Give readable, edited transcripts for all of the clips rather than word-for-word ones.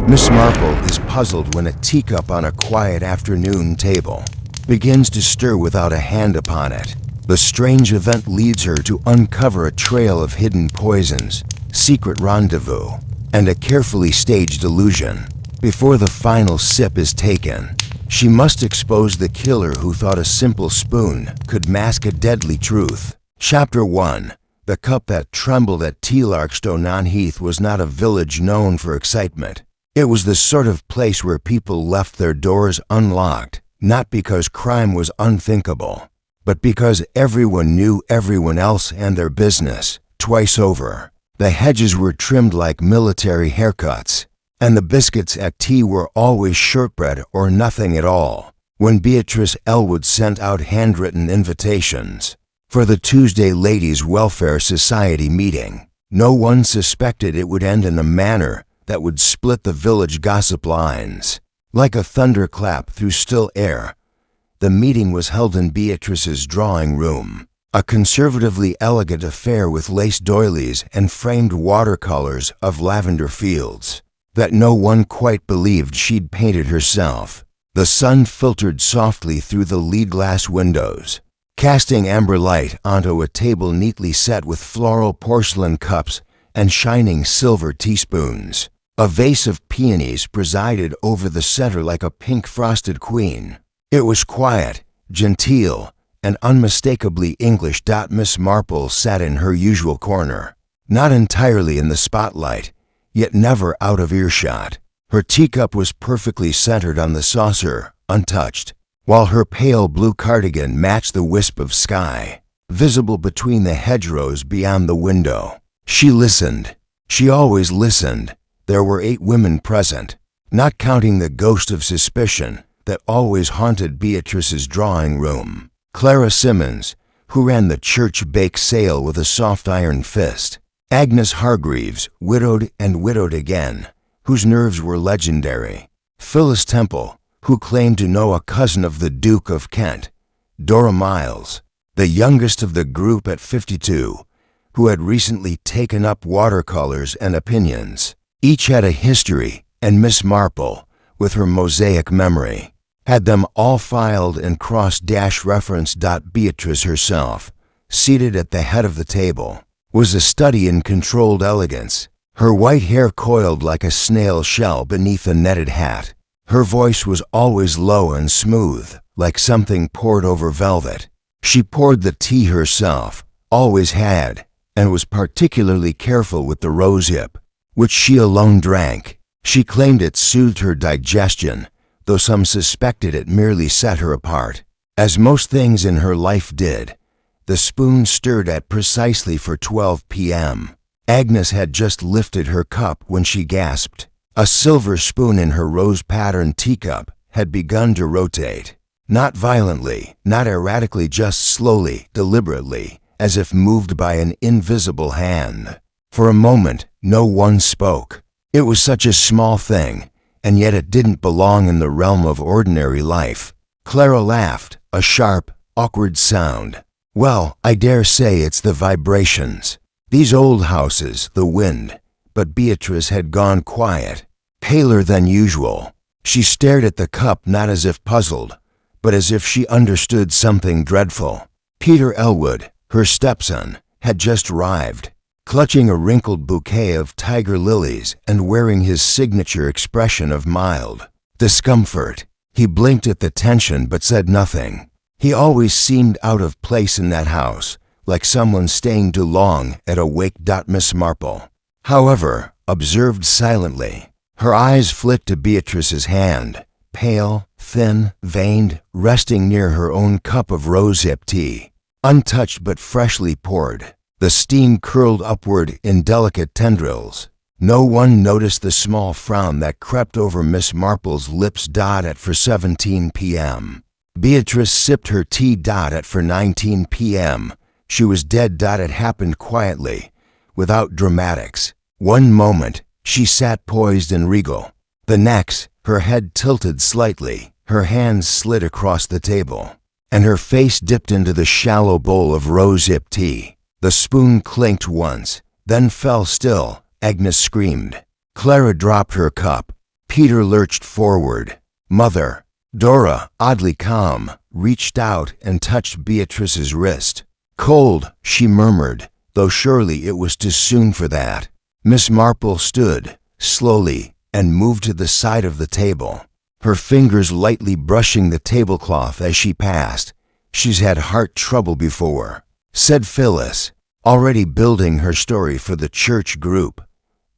Miss Marple is puzzled when a teacup on a quiet afternoon table begins to stir without a hand upon it. The strange event leads her to uncover a trail of hidden poisons, secret rendezvous, and a carefully staged illusion. Before the final sip is taken, she must expose the killer who thought a simple spoon could mask a deadly truth. Chapter 1. The cup that trembled at Tealarkstone on Heath was not a village known for excitement. It was the sort of place where people left their doors unlocked, not because crime was unthinkable, but because everyone knew everyone else and their business twice over. The hedges were trimmed like military haircuts, and the biscuits at tea were always shortbread or nothing at all. When Beatrice Elwood sent out handwritten invitations for the Tuesday Ladies' Welfare Society meeting, no one suspected it would end in a manner that would split the village gossip lines. Like a thunderclap through still air, the meeting was held in Beatrice's drawing room, a conservatively elegant affair with lace doilies and framed watercolors of lavender fields that no one quite believed she'd painted herself. The sun filtered softly through the lead glass windows, casting amber light onto a table neatly set with floral porcelain cups and shining silver teaspoons. A vase of peonies presided over the center like a pink frosted queen. It was quiet, genteel, and unmistakably English. Miss Marple sat in her usual corner, not entirely in the spotlight, yet never out of earshot. Her teacup was perfectly centered on the saucer, untouched, while her pale blue cardigan matched the wisp of sky visible between the hedgerows beyond the window. She listened. She always listened. There were 8 women present, not counting the ghost of suspicion that always haunted Beatrice's drawing room. Clara Simmons, who ran the church bake sale with a soft iron fist. Agnes Hargreaves, widowed and widowed again, whose nerves were legendary. Phyllis Temple, who claimed to know a cousin of the Duke of Kent. Dora Miles, the youngest of the group at 52, who had recently taken up watercolors and opinions. Each had a history, and Miss Marple, with her mosaic memory, had them all filed and cross-referenced. Beatrice herself, seated at the head of the table, was a study in controlled elegance, her white hair coiled like a snail shell beneath a netted hat. Her voice was always low and smooth, like something poured over velvet. She poured the tea herself, always had, and was particularly careful with the rosehip, which she alone drank. She claimed it soothed her digestion, though some suspected it merely set her apart. As most things in her life did, the spoon stirred at precisely for 12 p.m. Agnes had just lifted her cup when she gasped. A silver spoon in her rose-patterned teacup had begun to rotate. Not violently, not erratically, just slowly, deliberately, as if moved by an invisible hand. For a moment, no one spoke. It was such a small thing, and yet it didn't belong in the realm of ordinary life. Clara laughed, a sharp, awkward sound. Well, I dare say it's the vibrations. These old houses, the wind. But Beatrice had gone quiet, paler than usual. She stared at the cup not as if puzzled, but as if she understood something dreadful. Peter Elwood, her stepson, had just arrived, clutching a wrinkled bouquet of tiger lilies and wearing his signature expression of mild discomfort. He blinked at the tension but said nothing. He always seemed out of place in that house, like someone staying too long at a wake. Miss Marple, however, observed silently. Her eyes flit to Beatrice's hand, pale, thin, veined, resting near her own cup of rosehip tea, untouched but freshly poured. The steam curled upward in delicate tendrils. No one noticed the small frown that crept over Miss Marple's lips. At 4:17 p.m. Beatrice sipped her tea. At 4:19 p.m. She was dead. It happened quietly, without dramatics. One moment, she sat poised and regal. The next, her head tilted slightly, her hands slid across the table, and her face dipped into the shallow bowl of rosehip tea. The spoon clinked once, then fell still. Agnes screamed. Clara dropped her cup. Peter lurched forward. "Mother." Dora, oddly calm, reached out and touched Beatrice's wrist. "Cold," she murmured, though surely it was too soon for that. Miss Marple stood, slowly, and moved to the side of the table, her fingers lightly brushing the tablecloth as she passed. "She's had heart trouble before," said Phyllis, already building her story for the church group.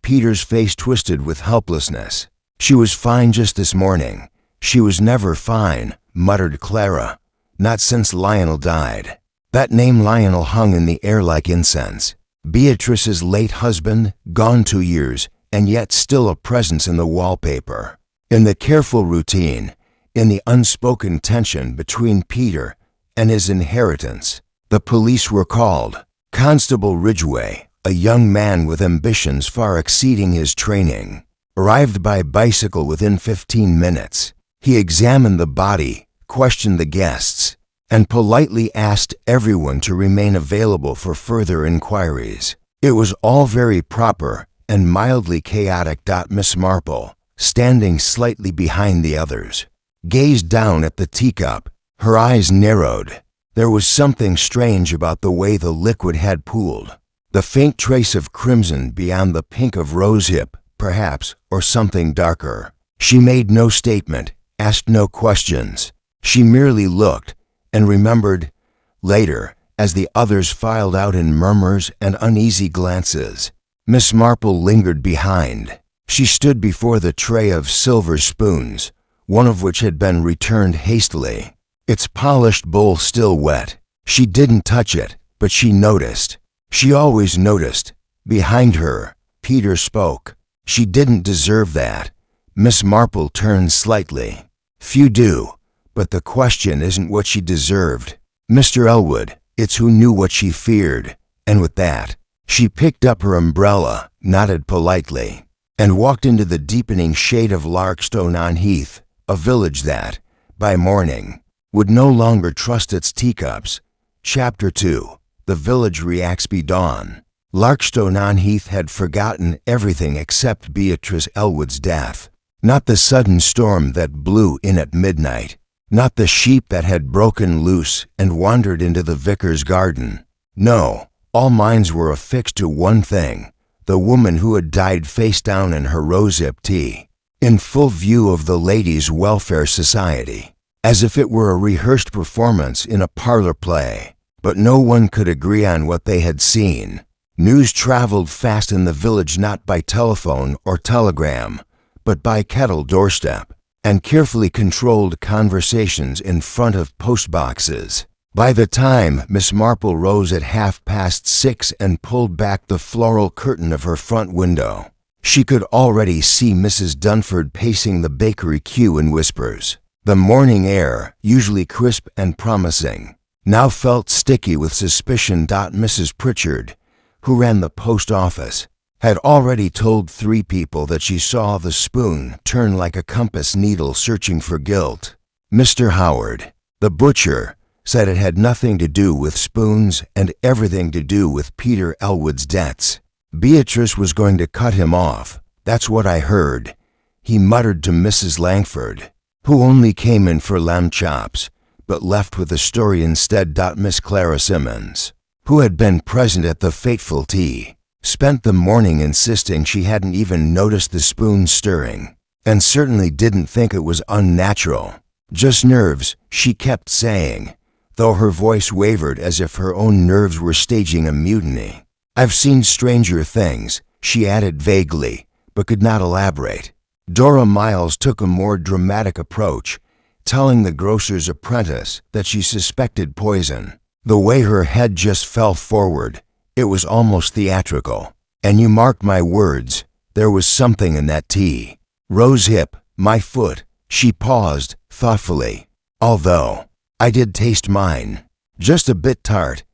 Peter's face twisted with helplessness. "She was fine just this morning." "She was never fine," muttered Clara. "Not since Lionel died." That name Lionel hung in the air like incense. Beatrice's late husband, gone 2 years, and yet still a presence in the wallpaper. In the careful routine, in the unspoken tension between Peter and his inheritance. The police were called. Constable Ridgway, a young man with ambitions far exceeding his training, arrived by bicycle within 15 minutes. He examined the body, questioned the guests, and politely asked everyone to remain available for further inquiries. It was all very proper and mildly chaotic. Miss Marple, standing slightly behind the others, gazed down at the teacup. Her eyes narrowed. There was something strange about the way the liquid had pooled. The faint trace of crimson beyond the pink of rosehip, perhaps, or something darker. She made no statement, asked no questions. She merely looked, and remembered, later, as the others filed out in murmurs and uneasy glances. Miss Marple lingered behind. She stood before the tray of silver spoons, one of which had been returned hastily, its polished bowl still wet. She didn't touch it, but she noticed. She always noticed. Behind her, Peter spoke. "She didn't deserve that." Miss Marple turned slightly. "Few do, but the question isn't what she deserved, Mr. Elwood, it's who knew what she feared." And with that, she picked up her umbrella, nodded politely, and walked into the deepening shade of Larkstone-on-Heath, a village that, by morning, would no longer trust its teacups. Chapter 2. The village reacts by dawn. Larkstone-on-Heath had forgotten everything except Beatrice Elwood's death. Not the sudden storm that blew in at midnight. Not the sheep that had broken loose and wandered into the vicar's garden. No, all minds were affixed to one thing: the woman who had died face down in her rosehip tea, in full view of the Ladies' Welfare Society, as if it were a rehearsed performance in a parlor play. But no one could agree on what they had seen. News traveled fast in the village, not by telephone or telegram, but by kettle doorstep, and carefully controlled conversations in front of postboxes. By the time Miss Marple rose at 6:30 and pulled back the floral curtain of her front window, she could already see Mrs. Dunford pacing the bakery queue in whispers. The morning air, usually crisp and promising, now felt sticky with suspicion. Mrs. Pritchard, who ran the post office, had already told 3 people that she saw the spoon turn like a compass needle searching for guilt. Mr. Howard, the butcher, said it had nothing to do with spoons and everything to do with Peter Elwood's debts. Beatrice was going to cut him off. "That's what I heard," he muttered to Mrs. Langford, who only came in for lamb chops, but left with the story instead. Miss Clara Simmons, who had been present at the fateful tea, spent the morning insisting she hadn't even noticed the spoon stirring, and certainly didn't think it was unnatural. "Just nerves," she kept saying, though her voice wavered as if her own nerves were staging a mutiny. "I've seen stranger things," she added vaguely, but could not elaborate. Dora Miles took a more dramatic approach, telling the grocer's apprentice that she suspected poison. The way her head just fell forward, it was almost theatrical. "And you mark my words, there was something in that tea. Rosehip, my foot." She paused, thoughtfully. "Although I did taste mine. Just a bit tart.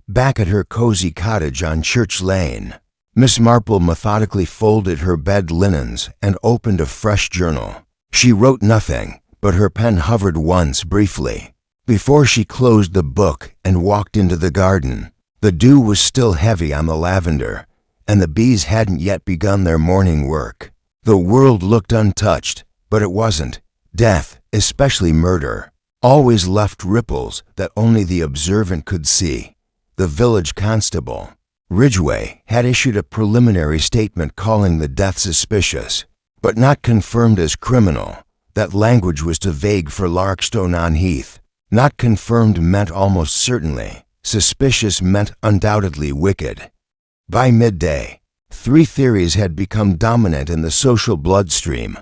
Back at her cozy cottage on Church Lane." Miss Marple methodically folded her bed linens and opened a fresh journal. She wrote nothing, but her pen hovered once briefly, before she closed the book and walked into the garden. The dew was still heavy on the lavender, and the bees hadn't yet begun their morning work. The world looked untouched, but it wasn't. Death, especially murder, always left ripples that only the observant could see. The village constable, Ridgway, had issued a preliminary statement calling the death suspicious, but not confirmed as criminal. That language was too vague for Larkstone-on-Heath. Not confirmed meant almost certainly. Suspicious meant undoubtedly wicked. By midday, 3 theories had become dominant in the social bloodstream.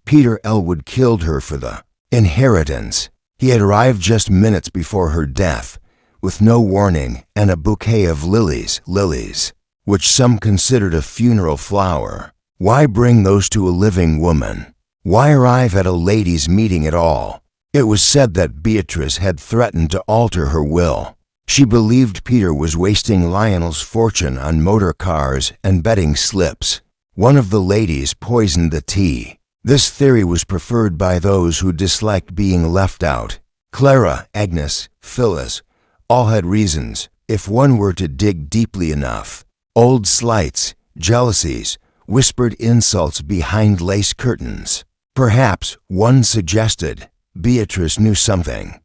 Peter Elwood killed her for the inheritance. He had arrived just minutes before her death, with no warning and a bouquet of lilies, which some considered a funeral flower. Why bring those to a living woman? Why arrive at a ladies' meeting at all? It was said that Beatrice had threatened to alter her will. She believed Peter was wasting Lionel's fortune on motor cars and betting slips. One of the ladies poisoned the tea. This theory was preferred by those who disliked being left out. Clara, Agnes, Phyllis, all had reasons, if one were to dig deeply enough. Old slights, jealousies, whispered insults behind lace curtains. Perhaps, one suggested, Beatrice knew something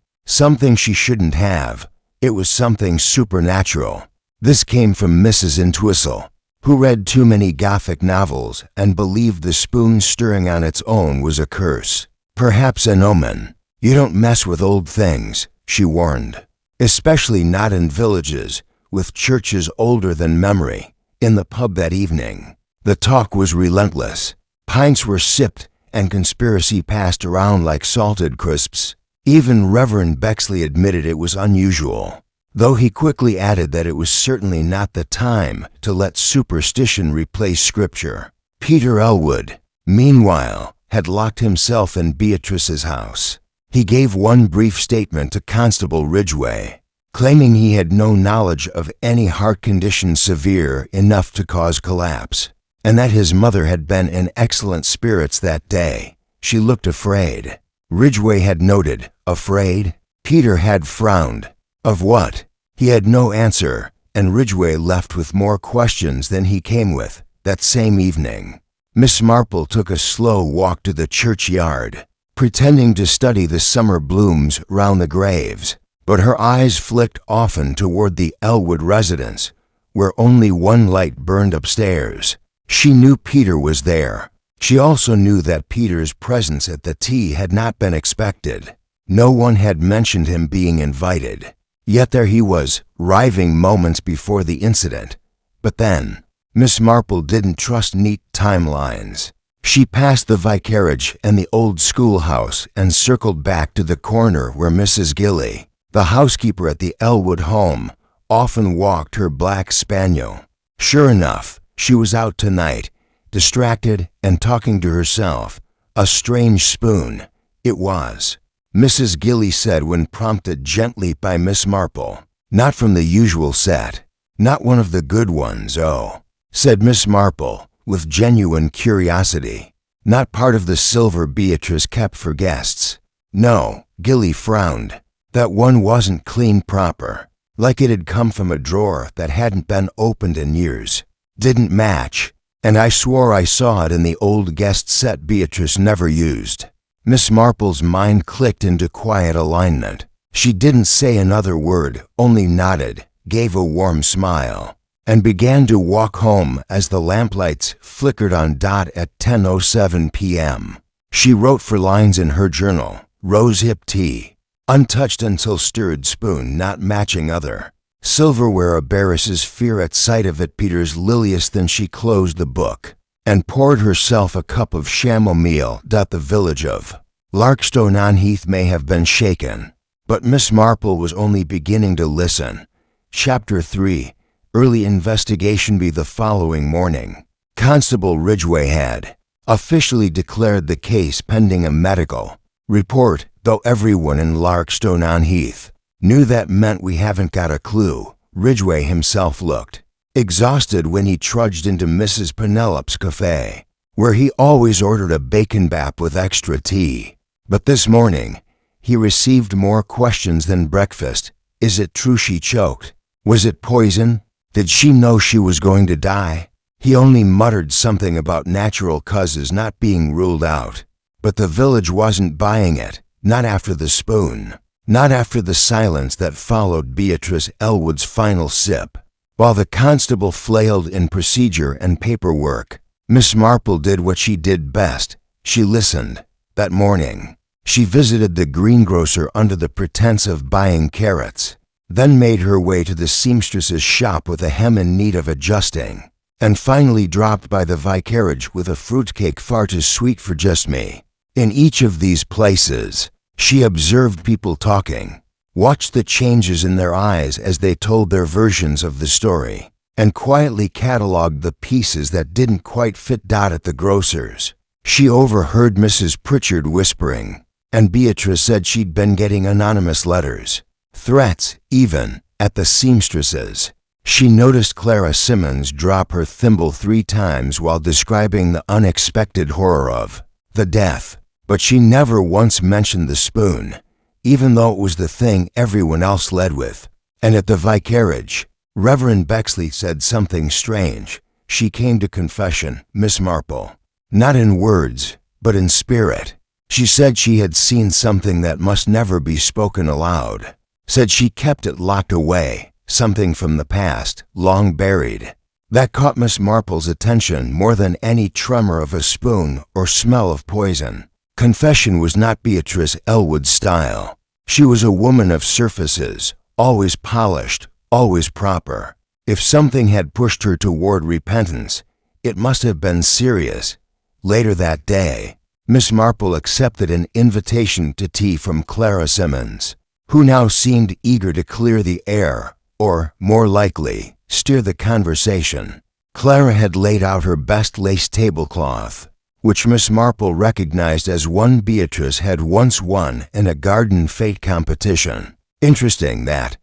she shouldn't have. It was something supernatural. This came from Mrs. Entwistle, who read too many Gothic novels and believed the spoon stirring on its own was a curse. Perhaps an omen. You don't mess with old things, she warned. Especially not in villages, with churches older than memory. In the pub that evening, the talk was relentless. Pints were sipped and conspiracy passed around like salted crisps. Even Reverend Bexley admitted it was unusual, though he quickly added that it was certainly not the time to let superstition replace scripture. Peter Elwood, meanwhile, had locked himself in Beatrice's house. He gave one brief statement to Constable Ridgway, claiming he had no knowledge of any heart condition severe enough to cause collapse, and that his mother had been in excellent spirits that day. She looked afraid. Ridgway had noted, afraid? Peter had frowned. Of what? He had no answer, and Ridgway left with more questions than he came with. That same evening, Miss Marple took a slow walk to the churchyard, pretending to study the summer blooms round the graves, but her eyes flicked often toward the Elwood residence, where only one light burned upstairs. She knew Peter was there. She also knew that Peter's presence at the tea had not been expected. No one had mentioned him being invited. Yet there he was, arriving moments before the incident. But then, Miss Marple didn't trust neat timelines. She passed the vicarage and the old schoolhouse and circled back to the corner where Mrs. Gilly, the housekeeper at the Elwood home, often walked her black spaniel. Sure enough, she was out tonight, distracted and talking to herself. A strange spoon, it was. Mrs. Gilly said when prompted gently by Miss Marple. Not from the usual set. Not one of the good ones, oh, said Miss Marple with genuine curiosity. Not part of the silver Beatrice kept for guests. No, Gilly frowned. That one wasn't clean proper, like it had come from a drawer that hadn't been opened in years. Didn't match. And I swore I saw it in the old guest set Beatrice never used. Miss Marple's mind clicked into quiet alignment. She didn't say another word, only nodded, gave a warm smile, and began to walk home as the lamplights flickered on dot at 10:07 p.m. She wrote for lines in her journal, rosehip tea, untouched until stirred spoon not matching other. Silverware embarrasses fear at sight of it. Peter's liliest. Then she closed the book and poured herself a cup of chamomile. The village of Larkstone-on-Heath may have been shaken, but Miss Marple was only beginning to listen. Chapter 3. Early investigation. Be the following morning, Constable Ridgway had officially declared the case pending a medical report, though everyone in Larkstone-on-Heath knew that meant we haven't got a clue. Ridgway himself looked exhausted when he trudged into Mrs. Penelope's cafe, where he always ordered a bacon bap with extra tea. But this morning, he received more questions than breakfast. Is it true she choked? Was it poison? Did she know she was going to die? He only muttered something about natural causes not being ruled out. But the village wasn't buying it, not after the spoon, not after the silence that followed Beatrice Elwood's final sip. While the constable flailed in procedure and paperwork, Miss Marple did what she did best. She listened. That morning, she visited the greengrocer under the pretense of buying carrots, then made her way to the seamstress's shop with a hem in need of adjusting, and finally dropped by the vicarage with a fruitcake far too sweet for just me. In each of these places, she observed people talking, watched the changes in their eyes as they told their versions of the story, and quietly catalogued the pieces that didn't quite fit at the grocer's. She overheard Mrs. Pritchard whispering, and Beatrice said she'd been getting anonymous letters, threats even, at the seamstress's. She noticed Clara Simmons drop her thimble 3 times while describing the unexpected horror of the death, but she never once mentioned the spoon, even though it was the thing everyone else led with. And at the vicarage, Reverend Bexley said something strange. She came to confession, Miss Marple, not in words, but in spirit. She said she had seen something that must never be spoken aloud, said she kept it locked away, something from the past, long buried. That caught Miss Marple's attention more than any tremor of a spoon or smell of poison. Confession was not Beatrice Elwood's style. She was a woman of surfaces, always polished, always proper. If something had pushed her toward repentance, it must have been serious. Later that day, Miss Marple accepted an invitation to tea from Clara Simmons, who now seemed eager to clear the air, or, more likely, steer the conversation. Clara had laid out her best lace tablecloth, which Miss Marple recognized as one Beatrice had once won in a garden fete competition. Interesting that.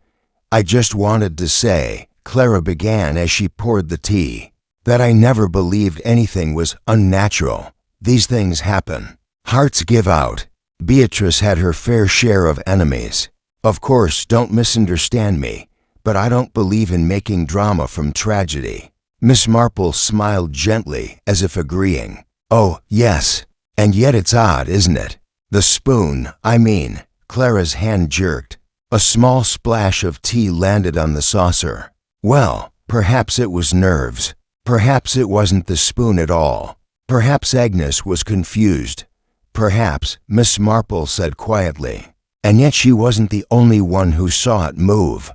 I just wanted to say, Clara began as she poured the tea, that I never believed anything was unnatural. These things happen. Hearts give out. Beatrice had her fair share of enemies. Of course, don't misunderstand me, but I don't believe in making drama from tragedy. Miss Marple smiled gently, as if agreeing. Oh, yes. And yet it's odd, isn't it? The spoon, I mean. Clara's hand jerked. A small splash of tea landed on the saucer. Well, perhaps it was nerves. Perhaps it wasn't the spoon at all. Perhaps Agnes was confused. Perhaps, Miss Marple said quietly. And yet she wasn't the only one who saw it move.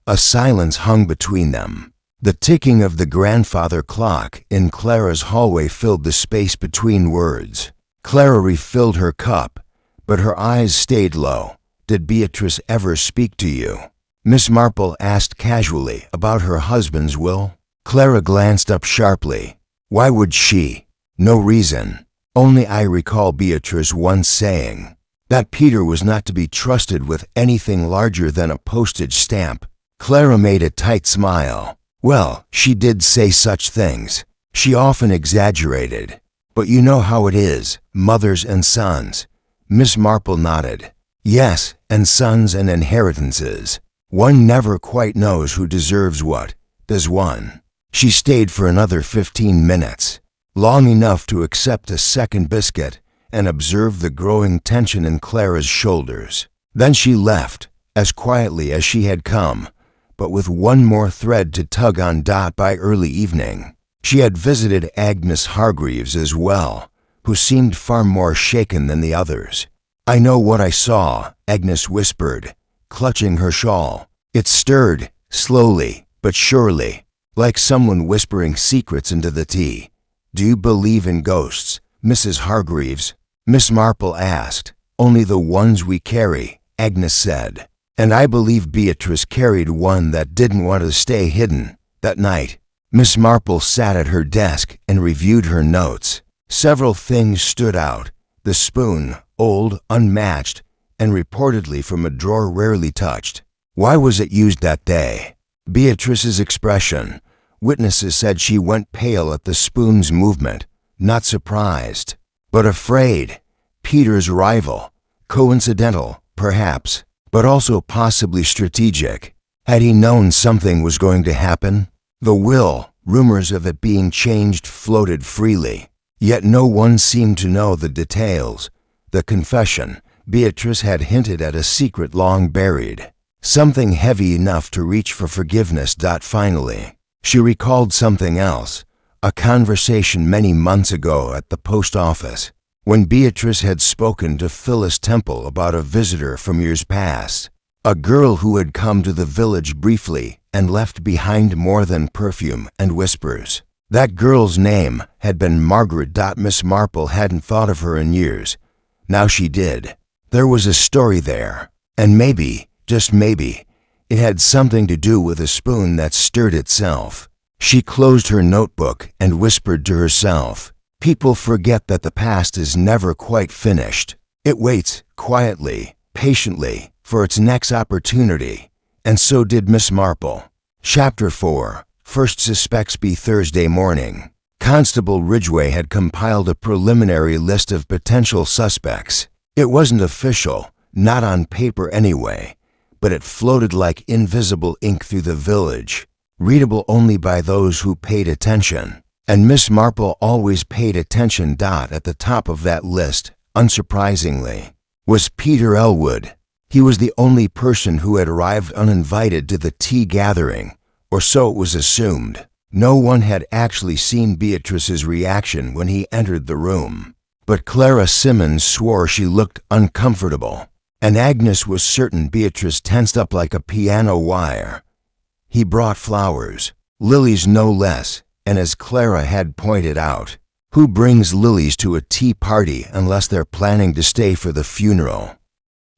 A silence hung between them. The ticking of the grandfather clock in Clara's hallway filled the space between words. Clara refilled her cup, but her eyes stayed low. Did Beatrice ever speak to you? Miss Marple asked casually about her husband's will. Clara glanced up sharply. Why would she? No reason. Only I recall Beatrice once saying that Peter was not to be trusted with anything larger than a postage stamp. Clara made a tight smile. Well, she did say such things. She often exaggerated. But you know how it is, mothers and sons. Miss Marple nodded. Yes, and sons and inheritances. One never quite knows who deserves what, does one? She stayed for another 15 minutes, long enough to accept a second biscuit and observe the growing tension in Clara's shoulders. Then she left, as quietly as she had come, but with one more thread to tug on. By early evening, she had visited Agnes Hargreaves as well, who seemed far more shaken than the others. I know what I saw, Agnes whispered, clutching her shawl. It stirred, slowly, but surely, like someone whispering secrets into the tea. Do you believe in ghosts, Mrs. Hargreaves? Miss Marple asked. Only the ones we carry, Agnes said. And I believe Beatrice carried one that didn't want to stay hidden. That night, Miss Marple sat at her desk and reviewed her notes. Several things stood out. The spoon, old, unmatched, and reportedly from a drawer rarely touched. Why was it used that day? Beatrice's expression. Witnesses said she went pale at the spoon's movement, not surprised, but afraid. Peter's rival. Coincidental, perhaps, but also possibly strategic. Had he known something was going to happen? The will, Rumors of it being changed floated freely, yet no one seemed to know the details. The confession, Beatrice had hinted at a secret long buried, something heavy enough to reach for forgiveness. Finally, she recalled something else, a conversation many months ago at the post office, when Beatrice had spoken to Phyllis Temple about a visitor from years past, a girl who had come to the village briefly and left behind more than perfume and whispers. That girl's name had been Margaret. Miss Marple hadn't thought of her in years. Now she did. There was a story there, and maybe, just maybe, it had something to do with a spoon that stirred itself. She closed her notebook and whispered to herself, "People forget that the past is never quite finished. It waits, quietly, patiently, for its next opportunity." And so did Miss Marple. Chapter 4. First Suspects. Thursday morning, Constable Ridgway had compiled a preliminary list of potential suspects. It wasn't official, not on paper anyway, but it floated like invisible ink through the village, readable only by those who paid attention. And Miss Marple always paid attention. At the top of that list, unsurprisingly, was Peter Elwood. He was the only person who had arrived uninvited to the tea gathering, or so it was assumed. No one had actually seen Beatrice's reaction when he entered the room, but Clara Simmons swore she looked uncomfortable, and Agnes was certain Beatrice tensed up like a piano wire. He brought flowers, lilies no less, and as Clara had pointed out, who brings lilies to a tea party unless they're planning to stay for the funeral?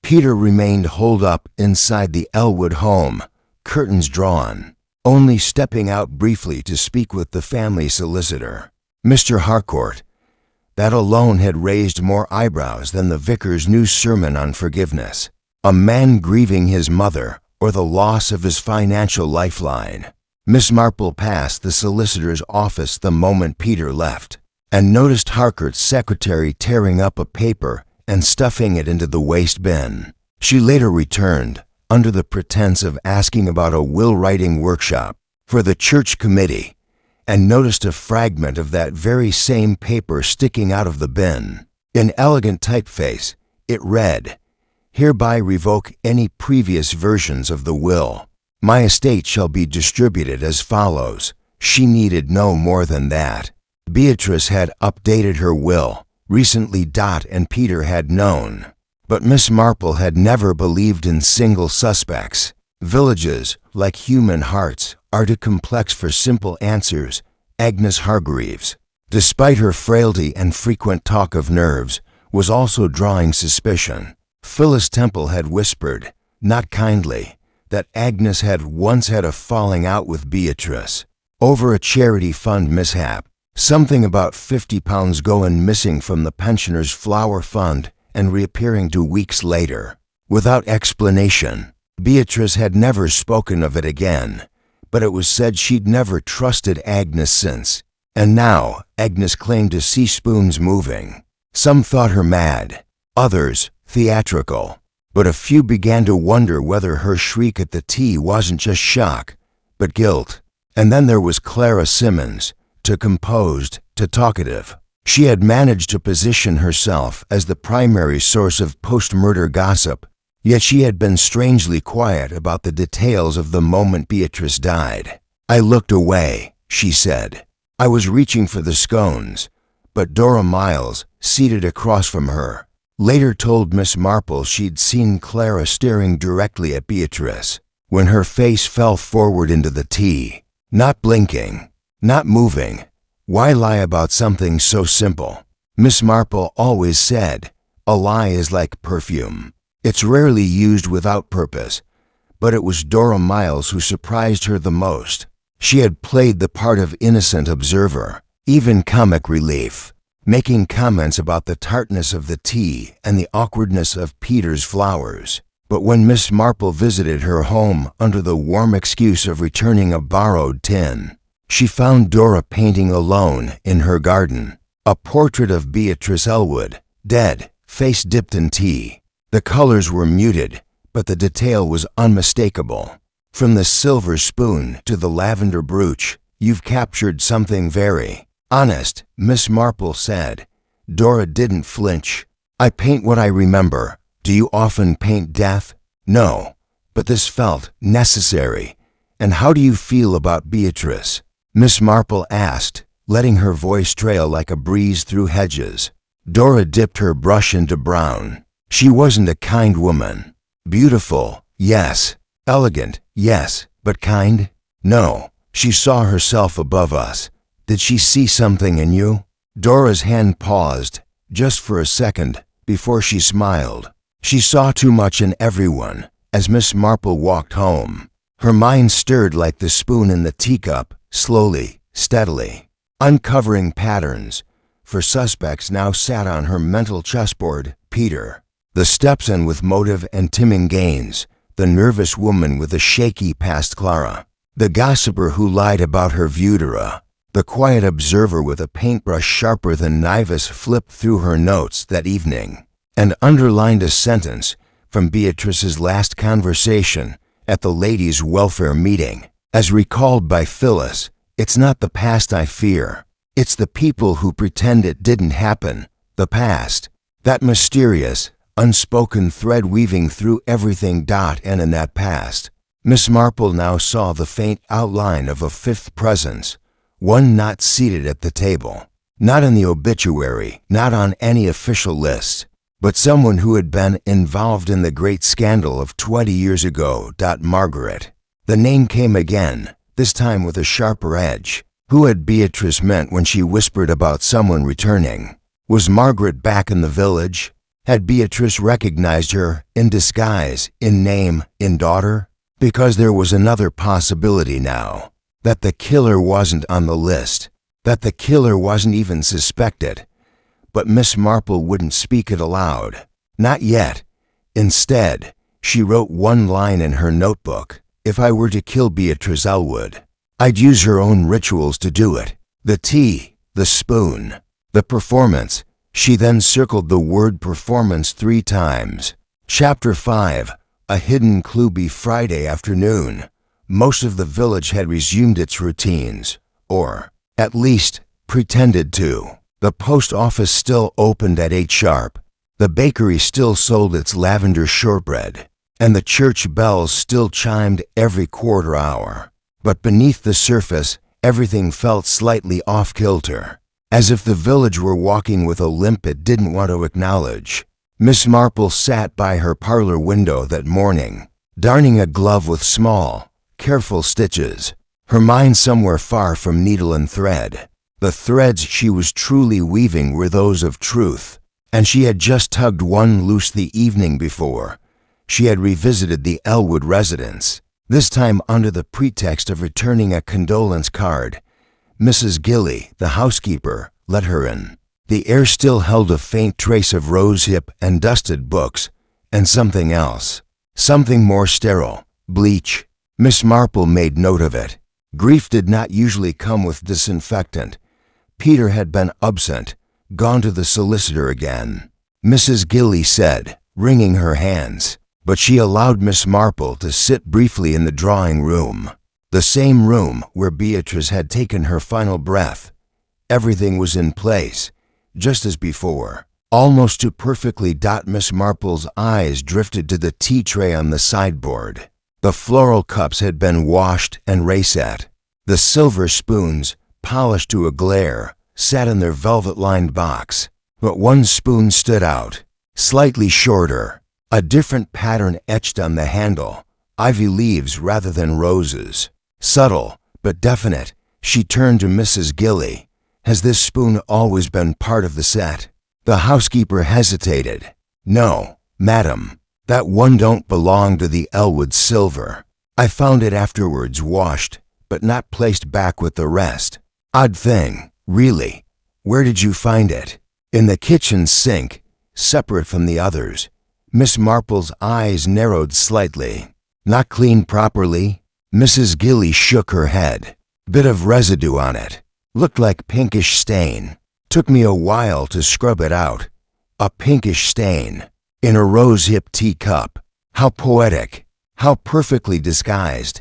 Peter remained holed up inside the Elwood home, curtains drawn, only stepping out briefly to speak with the family solicitor, Mr. Harcourt. That alone had raised more eyebrows than the vicar's new sermon on forgiveness. A man grieving his mother or the loss of his financial lifeline. Miss Marple passed the solicitor's office the moment Peter left, and noticed Harcourt's secretary tearing up a paper and stuffing it into the waste bin. She later returned, under the pretense of asking about a will-writing workshop for the church committee, and noticed a fragment of that very same paper sticking out of the bin. In elegant typeface, it read, "Hereby revoke any previous versions of the will. My estate shall be distributed as follows." She needed no more than that. Beatrice had updated her will recently. And Peter had known. But Miss Marple had never believed in single suspects. Villages, like human hearts, are too complex for simple answers. Agnes Hargreaves, despite her frailty and frequent talk of nerves, was also drawing suspicion. Phyllis Temple had whispered, not kindly, that Agnes had once had a falling out with Beatrice over a charity fund mishap. Something about £50 going missing from the pensioners' flower fund and reappearing 2 weeks later, without explanation. Beatrice had never spoken of it again, but it was said she'd never trusted Agnes since. And now Agnes claimed to see spoons moving. Some thought her mad, others theatrical, but a few began to wonder whether her shriek at the tea wasn't just shock, but guilt. And then there was Clara Simmons, too composed, too talkative. She had managed to position herself as the primary source of post-murder gossip, yet she had been strangely quiet about the details of the moment Beatrice died. "I looked away," she said. "I was reaching for the scones," but Dora Miles, seated across from her, later told Miss Marple she'd seen Clara staring directly at Beatrice when her face fell forward into the tea, not blinking, not moving. Why lie about something so simple? Miss Marple always said, a lie is like perfume. It's rarely used without purpose, but it was Dora Miles who surprised her the most. She had played the part of innocent observer, even comic relief, making comments about the tartness of the tea and the awkwardness of Peter's flowers. But when Miss Marple visited her home under the warm excuse of returning a borrowed tin, she found Dora painting alone in her garden, a portrait of Beatrice Elwood, dead, face dipped in tea. The colors were muted, but the detail was unmistakable. From the silver spoon to the lavender brooch, You've captured something very honest, Miss Marple said. Dora didn't flinch. I paint what I remember. Do you often paint death? No, but this felt necessary. And how do you feel about Beatrice? Miss Marple asked, letting her voice trail like a breeze through hedges. Dora dipped her brush into brown. She wasn't a kind woman. Beautiful, yes. Elegant, yes. But kind? No. She saw herself above us. Did she see something in you? Dora's hand paused, just for a second, before she smiled. She saw too much in everyone, as Miss Marple walked home. Her mind stirred like the spoon in the teacup, slowly, steadily, uncovering patterns. For suspects now sat on her mental chessboard: Peter, the stepson with motive and Timming Gaines, the nervous woman with a shaky past Clara, the gossiper who lied about her Whodunit, the quiet observer with a paintbrush sharper than Nivus flipped through her notes that evening and underlined a sentence from Beatrice's last conversation at the ladies' welfare meeting. As recalled by Phyllis, "It's not the past I fear. It's the people who pretend it didn't happen. The past." That mysterious, unspoken thread weaving through everything. And in that past, Miss Marple now saw the faint outline of a fifth presence, one not seated at the table, not in the obituary, not on any official list, but someone who had been involved in the great scandal of 20 years ago. Margaret. The name came again, this time with a sharper edge. Who had Beatrice meant when she whispered about someone returning? Was Margaret back in the village? Had Beatrice recognized her, in disguise, in name, in daughter? Because there was another possibility now. That the killer wasn't on the list. That the killer wasn't even suspected. But Miss Marple wouldn't speak it aloud. Not yet. Instead, she wrote one line in her notebook. If I were to kill Beatrice Elwood, I'd use her own rituals to do it. The tea, the spoon, the performance. She then circled the word performance 3 times. Chapter 5. A hidden clue. Be Friday afternoon. Most of the village had resumed its routines, or, at least, pretended to. The post office still opened at 8 sharp. The bakery still sold its lavender shortbread, and the church bells still chimed every quarter hour. But beneath the surface, everything felt slightly off-kilter, as if the village were walking with a limp it didn't want to acknowledge. Miss Marple sat by her parlor window that morning, darning a glove with small, careful stitches, her mind somewhere far from needle and thread. The threads she was truly weaving were those of truth, and she had just tugged one loose the evening before. She had revisited the Elwood residence, this time under the pretext of returning a condolence card. Mrs. Gilly, the housekeeper, let her in. The air still held a faint trace of rosehip and dusted books, and something else, something more sterile, bleach. Miss Marple made note of it. Grief did not usually come with disinfectant. Peter had been absent, gone to the solicitor again. Mrs. Gilly said, wringing her hands, but she allowed Miss Marple to sit briefly in the drawing room, the same room where Beatrice had taken her final breath. Everything was in place, just as before, almost too perfectly. Miss Marple's eyes drifted to the tea tray on the sideboard. The floral cups had been washed and reset. The silver spoons, polished to a glare, sat in their velvet-lined box. But one spoon stood out, slightly shorter, a different pattern etched on the handle, ivy leaves rather than roses. Subtle, but definite. She turned to Mrs. Gilly. Has this spoon always been part of the set? The housekeeper hesitated. No, madam. That one don't belong to the Elwood silver. I found it afterwards washed, but not placed back with the rest. Odd thing, really. Where did you find it? In the kitchen sink, separate from the others. Miss Marple's eyes narrowed slightly. Not cleaned properly? Mrs. Gilly shook her head. Bit of residue on it. Looked like pinkish stain. Took me a while to scrub it out. A pinkish stain. In a rosehip teacup. How poetic. How perfectly disguised.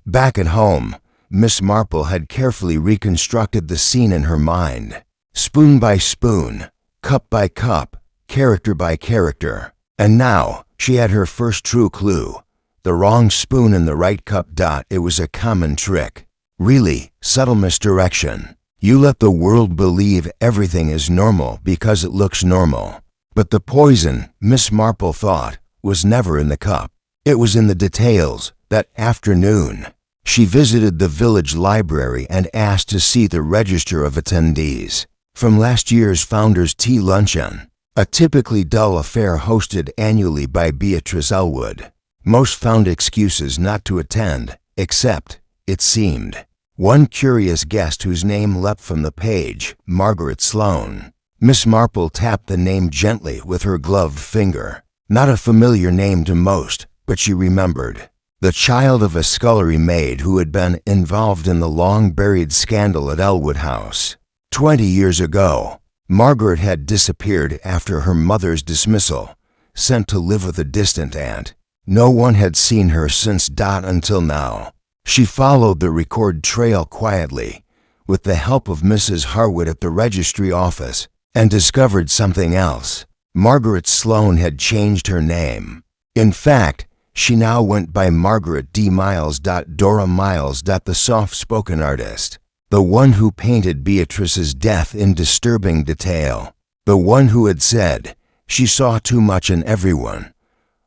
Back at home, Miss Marple had carefully reconstructed the scene in her mind, spoon by spoon, cup by cup, character by character. And now she had her first true clue. The wrong spoon in the right cup. It was a common trick. Really subtle misdirection. You let the world believe everything is normal because it looks normal. But the poison, Miss Marple thought, was never in the cup. It was in the details. That afternoon, she visited the village library and asked to see the register of attendees from last year's Founders' Tea Luncheon, a typically dull affair hosted annually by Beatrice Elwood. Most found excuses not to attend, except, it seemed, one curious guest whose name leapt from the page, Margaret Sloane. Miss Marple tapped the name gently with her gloved finger. Not a familiar name to most, but she remembered. The child of a scullery maid who had been involved in the long-buried scandal at Elwood House. 20 years ago, Margaret had disappeared after her mother's dismissal, sent to live with a distant aunt. No one had seen her since. Until now. She followed the record trail quietly, with the help of Mrs. Harwood at the registry office, and discovered something else. Margaret Sloane had changed her name. In fact, she now went by Margaret D. Miles. Dora Miles. The soft-spoken artist. The one who painted Beatrice's death in disturbing detail. The one who had said, she saw too much in everyone.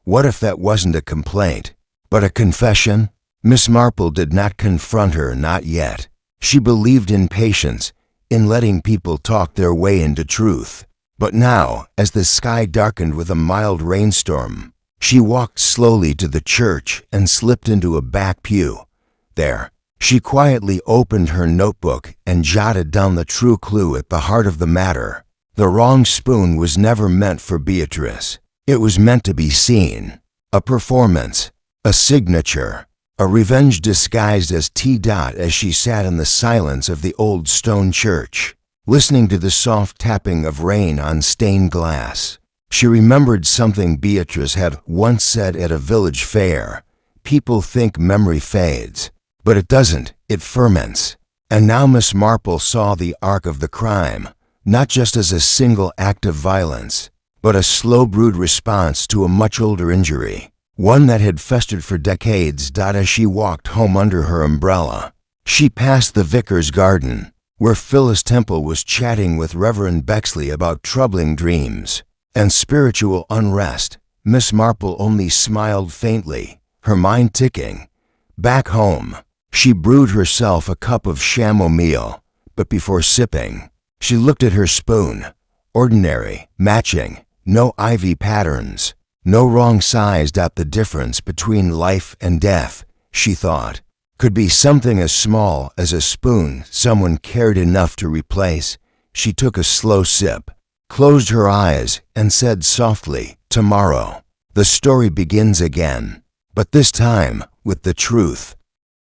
What if that wasn't a complaint, but a confession? Miss Marple did not confront her, not yet. She believed in patience, in letting people talk their way into truth. But now, as the sky darkened with a mild rainstorm, she walked slowly to the church and slipped into a back pew. There, she quietly opened her notebook and jotted down the true clue at the heart of the matter. The wrong spoon was never meant for Beatrice. It was meant to be seen. A performance, a signature, a revenge disguised as tea. As she sat in the silence of the old stone church, listening to the soft tapping of rain on stained glass, she remembered something Beatrice had once said at a village fair. People think memory fades, but it doesn't, it ferments. And now Miss Marple saw the arc of the crime, not just as a single act of violence, but a slow-brewed response to a much older injury, one that had festered for decades. As she walked home under her umbrella, she passed the vicar's garden, where Phyllis Temple was chatting with Reverend Bexley about troubling dreams and spiritual unrest. Miss Marple only smiled faintly, her mind ticking. Back home, she brewed herself a cup of chamomile, but before sipping, she looked at her spoon. Ordinary, matching, no ivy patterns, no wrong size. The difference between life and death, she thought, could be something as small as a spoon someone cared enough to replace. She took a slow sip, closed her eyes, and said softly, "Tomorrow, the story begins again, but this time with the truth."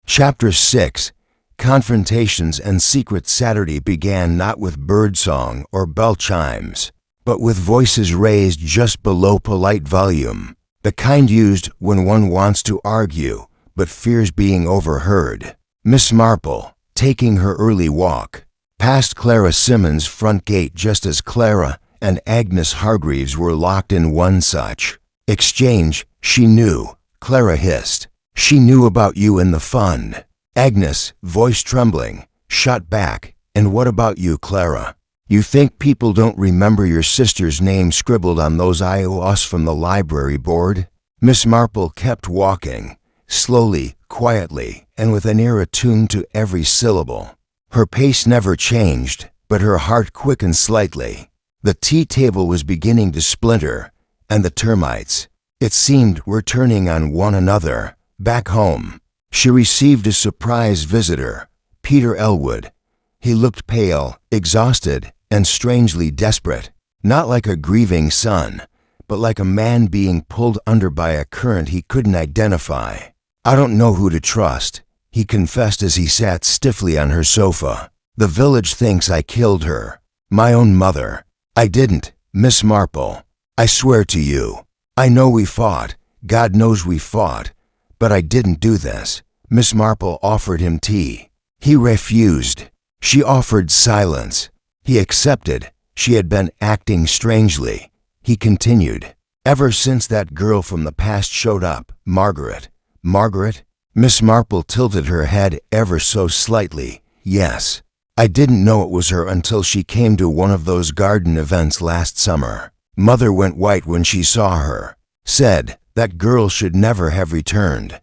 Chapter 6. Confrontations and Secret. Saturday began not with birdsong or bell chimes, but with voices raised just below polite volume, the kind used when one wants to argue but fears being overheard. Miss Marple, taking her early walk, passed Clara Simmons' front gate just as Clara and Agnes Hargreaves were locked in one such exchange. "She knew," Clara hissed. "She knew about you in the fund." Agnes, voice trembling, shot back, "And what about you, Clara? You think people don't remember your sister's name scribbled on those IOS from the library board?" Miss Marple kept walking, slowly, quietly, and with an ear attuned to every syllable. Her pace never changed, but her heart quickened slightly. The tea table was beginning to splinter, and the termites, it seemed, were turning on one another. Back home, she received a surprise visitor, Peter Elwood. He looked pale, exhausted, and strangely desperate, not like a grieving son, but like a man being pulled under by a current he couldn't identify. "I don't know who to trust," he confessed as he sat stiffly on her sofa. "The village thinks I killed her, my own mother. I didn't, Miss Marple. I swear to you. I know we fought, God knows we fought, but I didn't do this. Miss Marple offered him tea. He refused. She offered silence. He accepted. She had been acting strangely. He continued. Ever since that girl from the past showed up, Margaret. Margaret? Miss Marple tilted her head ever so slightly. Yes. I didn't know it was her until she came to one of those garden events last summer. Mother went white when she saw her. Said that girl should never have returned.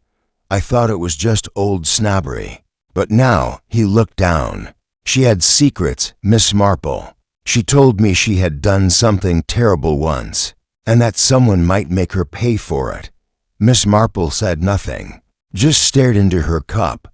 I thought it was just old snobbery. But now he looked down. She had secrets, Miss Marple. She told me she had done something terrible once, and that someone might make her pay for it. Miss Marple said nothing, just stared into her cup,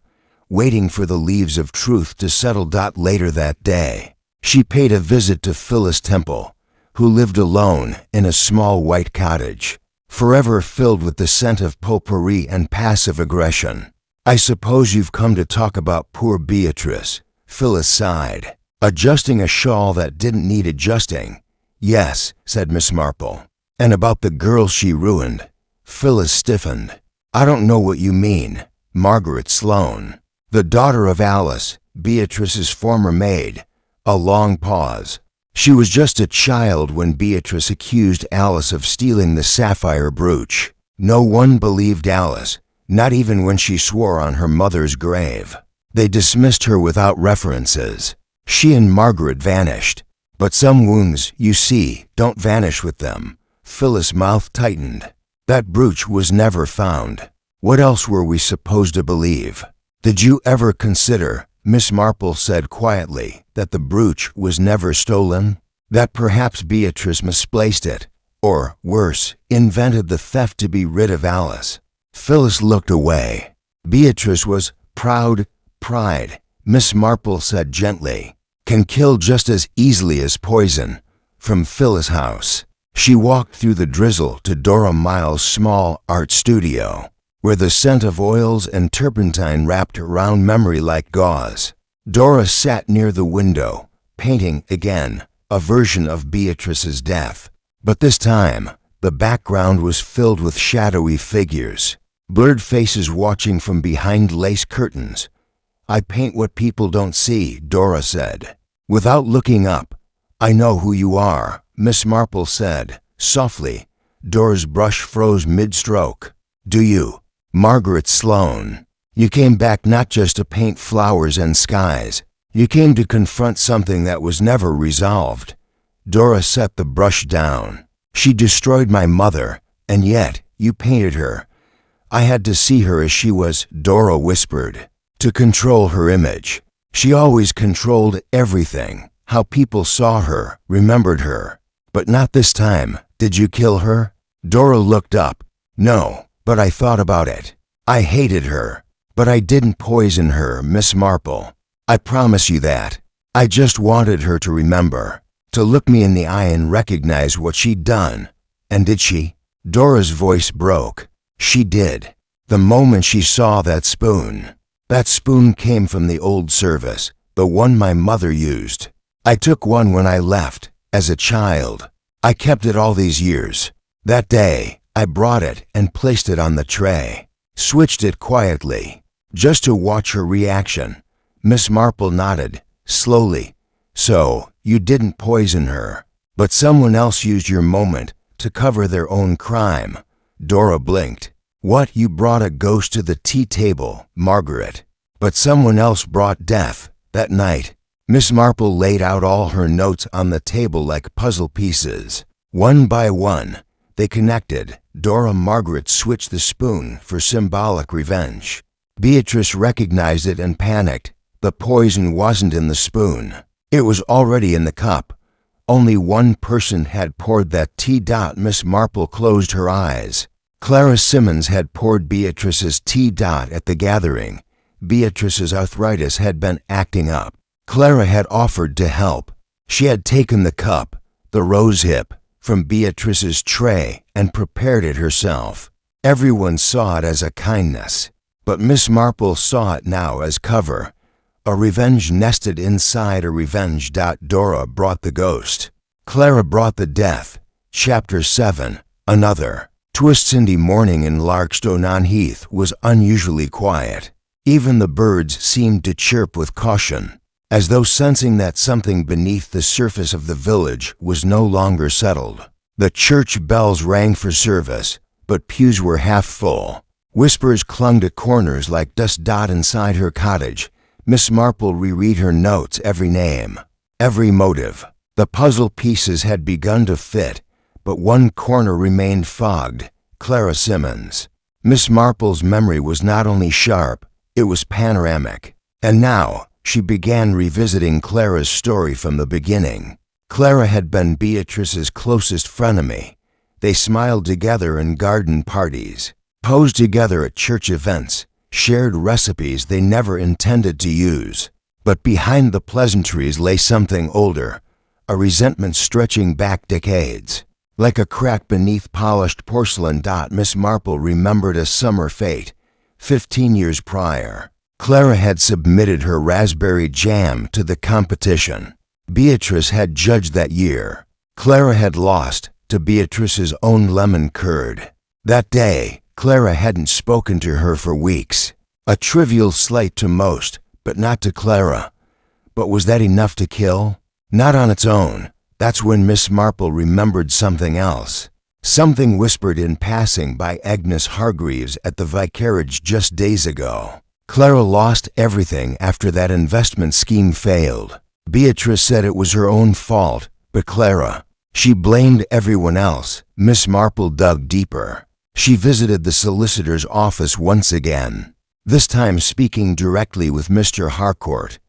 waiting for the leaves of truth to settle. Later that day, she paid a visit to Phyllis Temple, who lived alone in a small white cottage, forever filled with the scent of potpourri and passive aggression. I suppose you've come to talk about poor Beatrice, Phyllis sighed, adjusting a shawl that didn't need adjusting. Yes, said Miss Marple. And about the girl she ruined. Phyllis stiffened. I don't know what you mean. Margaret Sloane, the daughter of Alice, Beatrice's former maid. A long pause. She was just a child when Beatrice accused Alice of stealing the sapphire brooch. No one believed Alice, not even when she swore on her mother's grave. They dismissed her without references. She and Margaret vanished. But some wounds, you see, don't vanish with them. Phyllis' mouth tightened. That brooch was never found. What else were we supposed to believe? Did you ever consider, Miss Marple said quietly, that the brooch was never stolen? That perhaps Beatrice misplaced it, or, worse, invented the theft to be rid of Alice? Phyllis looked away. Beatrice was proud. Pride, Miss Marple said gently, can kill just as easily as poison. From Phyllis' house, she walked through the drizzle to Dora Miles' small art studio, where the scent of oils and turpentine wrapped around memory like gauze. Dora sat near the window, painting again, a version of Beatrice's death. But this time, the background was filled with shadowy figures, blurred faces watching from behind lace curtains. I paint what people don't see, Dora said. Without looking up. I know who you are, Miss Marple said, softly. Dora's brush froze mid-stroke. Do you? Margaret Sloane. You came back not just to paint flowers and skies. You came to confront something that was never resolved. Dora set the brush down. She destroyed my mother, and yet you painted her. I had to see her as she was, Dora whispered. To control her image. She always controlled everything, how people saw her, remembered her. But not this time. Did you kill her? Dora looked up. No, but I thought about it. I hated her, but I didn't poison her, Miss Marple. I promise you that. I just wanted her to remember, to look me in the eye and recognize what she'd done. And did she? Dora's voice broke. She did. The moment she saw that spoon. That spoon came from the old service, the one my mother used. I took one when I left, as a child. I kept it all these years. That day, I brought it and placed it on the tray. Switched it quietly, just to watch her reaction. Miss Marple nodded, slowly. So, you didn't poison her, but someone else used your moment to cover their own crime. Dora blinked. What, you brought a ghost to the tea table, Margaret? But someone else brought death, that night. Miss Marple laid out all her notes on the table like puzzle pieces. One by one, they connected. Dora Margaret switched the spoon for symbolic revenge. Beatrice recognized it and panicked. The poison wasn't in the spoon. It was already in the cup. Only one person had poured that tea. Miss Marple closed her eyes. Clara Simmons had poured Beatrice's tea. At the gathering. Beatrice's arthritis had been acting up. Clara had offered to help. She had taken the cup, the rose hip, from Beatrice's tray and prepared it herself. Everyone saw it as a kindness, but Miss Marple saw it now as cover. A revenge nested inside a revenge. Dora brought the ghost. Clara brought the death. Chapter 7. Another. Twist Cindy morning in Larkstone-on-Heath was unusually quiet. Even the birds seemed to chirp with caution, as though sensing that something beneath the surface of the village was no longer settled. The church bells rang for service, but pews were half full. Whispers clung to corners like dust inside her cottage. Miss Marple reread her notes, every name, every motive. The puzzle pieces had begun to fit, but one corner remained fogged: Clara Simmons. Miss Marple's memory was not only sharp, it was panoramic. And now, she began revisiting Clara's story from the beginning. Clara had been Beatrice's closest frenemy. They smiled together in garden parties, posed together at church events, shared recipes they never intended to use. But behind the pleasantries lay something older, a resentment stretching back decades. Like a crack beneath polished porcelain. Miss Marple remembered a summer fete, 15 years prior. Clara had submitted her raspberry jam to the competition. Beatrice had judged that year. Clara had lost to Beatrice's own lemon curd. That day, Clara hadn't spoken to her for weeks. A trivial slight to most, but not to Clara. But was that enough to kill? Not on its own. That's when Miss Marple remembered something else. Something whispered in passing by Agnes Hargreaves at the vicarage just days ago. Clara lost everything after that investment scheme failed. Beatrice said it was her own fault, but Clara, she blamed everyone else. Miss Marple dug deeper. She visited the solicitor's office once again, this time speaking directly with Mr. Harcourt.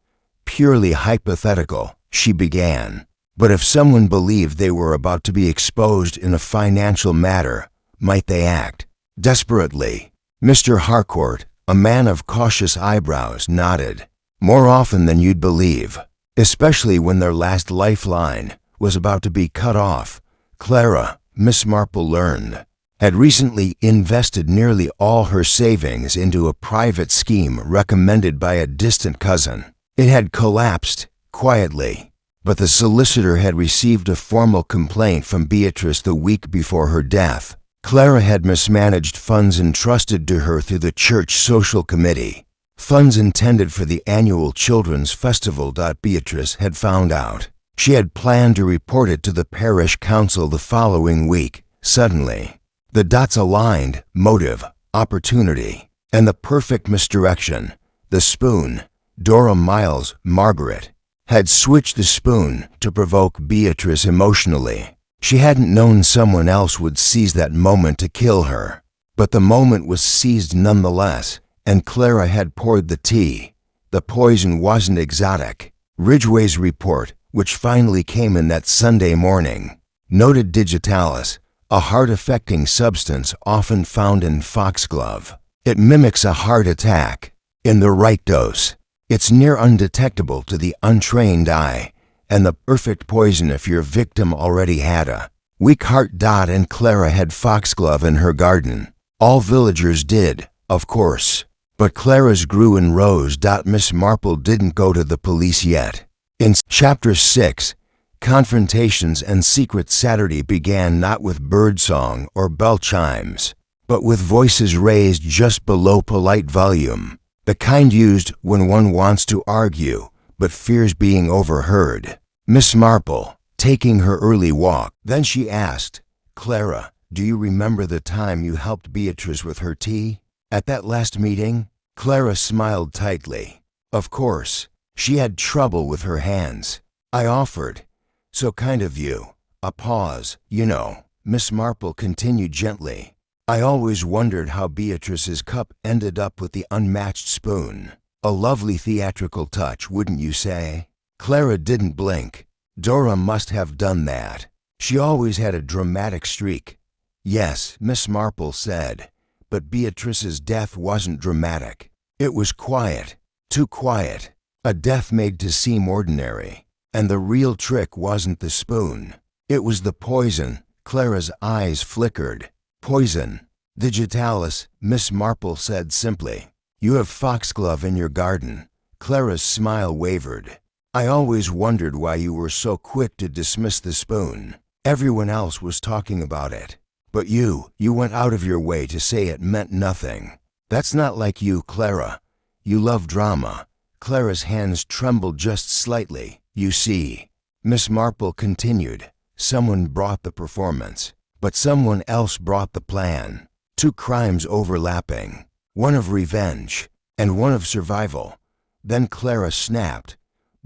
Purely hypothetical, she began. But if someone believed they were about to be exposed in a financial matter, might they act desperately? Mr. Harcourt, a man of cautious eyebrows, nodded. More often than you'd believe, especially when their last lifeline was about to be cut off. Clara, Miss Marple learned, had recently invested nearly all her savings into a private scheme recommended by a distant cousin. It had collapsed quietly, but the solicitor had received a formal complaint from Beatrice the week before her death. Clara had mismanaged funds entrusted to her through the church social committee, funds intended for the annual children's festival. Beatrice had found out. She had planned to report it to the parish council the following week. Suddenly, the dots aligned: motive, opportunity, and the perfect misdirection. The spoon. Dora Miles, Margaret, had switched the spoon to provoke Beatrice emotionally. She hadn't known someone else would seize that moment to kill her, but the moment was seized nonetheless, and Clara had poured the tea. The poison wasn't exotic. Ridgway's report, which finally came in that Sunday morning, noted digitalis, a heart-affecting substance often found in foxglove. It mimics a heart attack. In the right dose, it's near undetectable to the untrained eye, and the perfect poison if your victim already had a weak heart. And Clara had foxglove in her garden. All villagers did, of course, but Clara's grew and rose. Miss Marple didn't go to the police yet. In Chapter 6, confrontations and Secret Saturday began not with birdsong or bell chimes, but with voices raised just below polite volume. The kind used when one wants to argue, but fears being overheard. Miss Marple, taking her early walk. Then she asked, "Clara, do you remember the time you helped Beatrice with her tea? At that last meeting?" Clara smiled tightly. Of course, she had trouble with her hands. "I offered. So kind of you." A pause. "You know," Miss Marple continued gently, "I always wondered how Beatrice's cup ended up with the unmatched spoon. A lovely theatrical touch, wouldn't you say?" Clara didn't blink. Dora must have done that. She always had a dramatic streak. "Yes," Miss Marple said, "but Beatrice's death wasn't dramatic. It was quiet, too quiet. A death made to seem ordinary. And the real trick wasn't the spoon. It was the poison." Clara's eyes flickered. "Poison. Digitalis," Miss Marple said simply. "You have foxglove in your garden." Clara's smile wavered. "I always wondered why you were so quick to dismiss the spoon. Everyone else was talking about it. But you went out of your way to say it meant nothing. That's not like you, Clara. You love drama." Clara's hands trembled just slightly. "You see," Miss Marple continued, "someone brought the performance, but someone else brought the plan. Two crimes overlapping, one of revenge and one of survival." Then Clara snapped.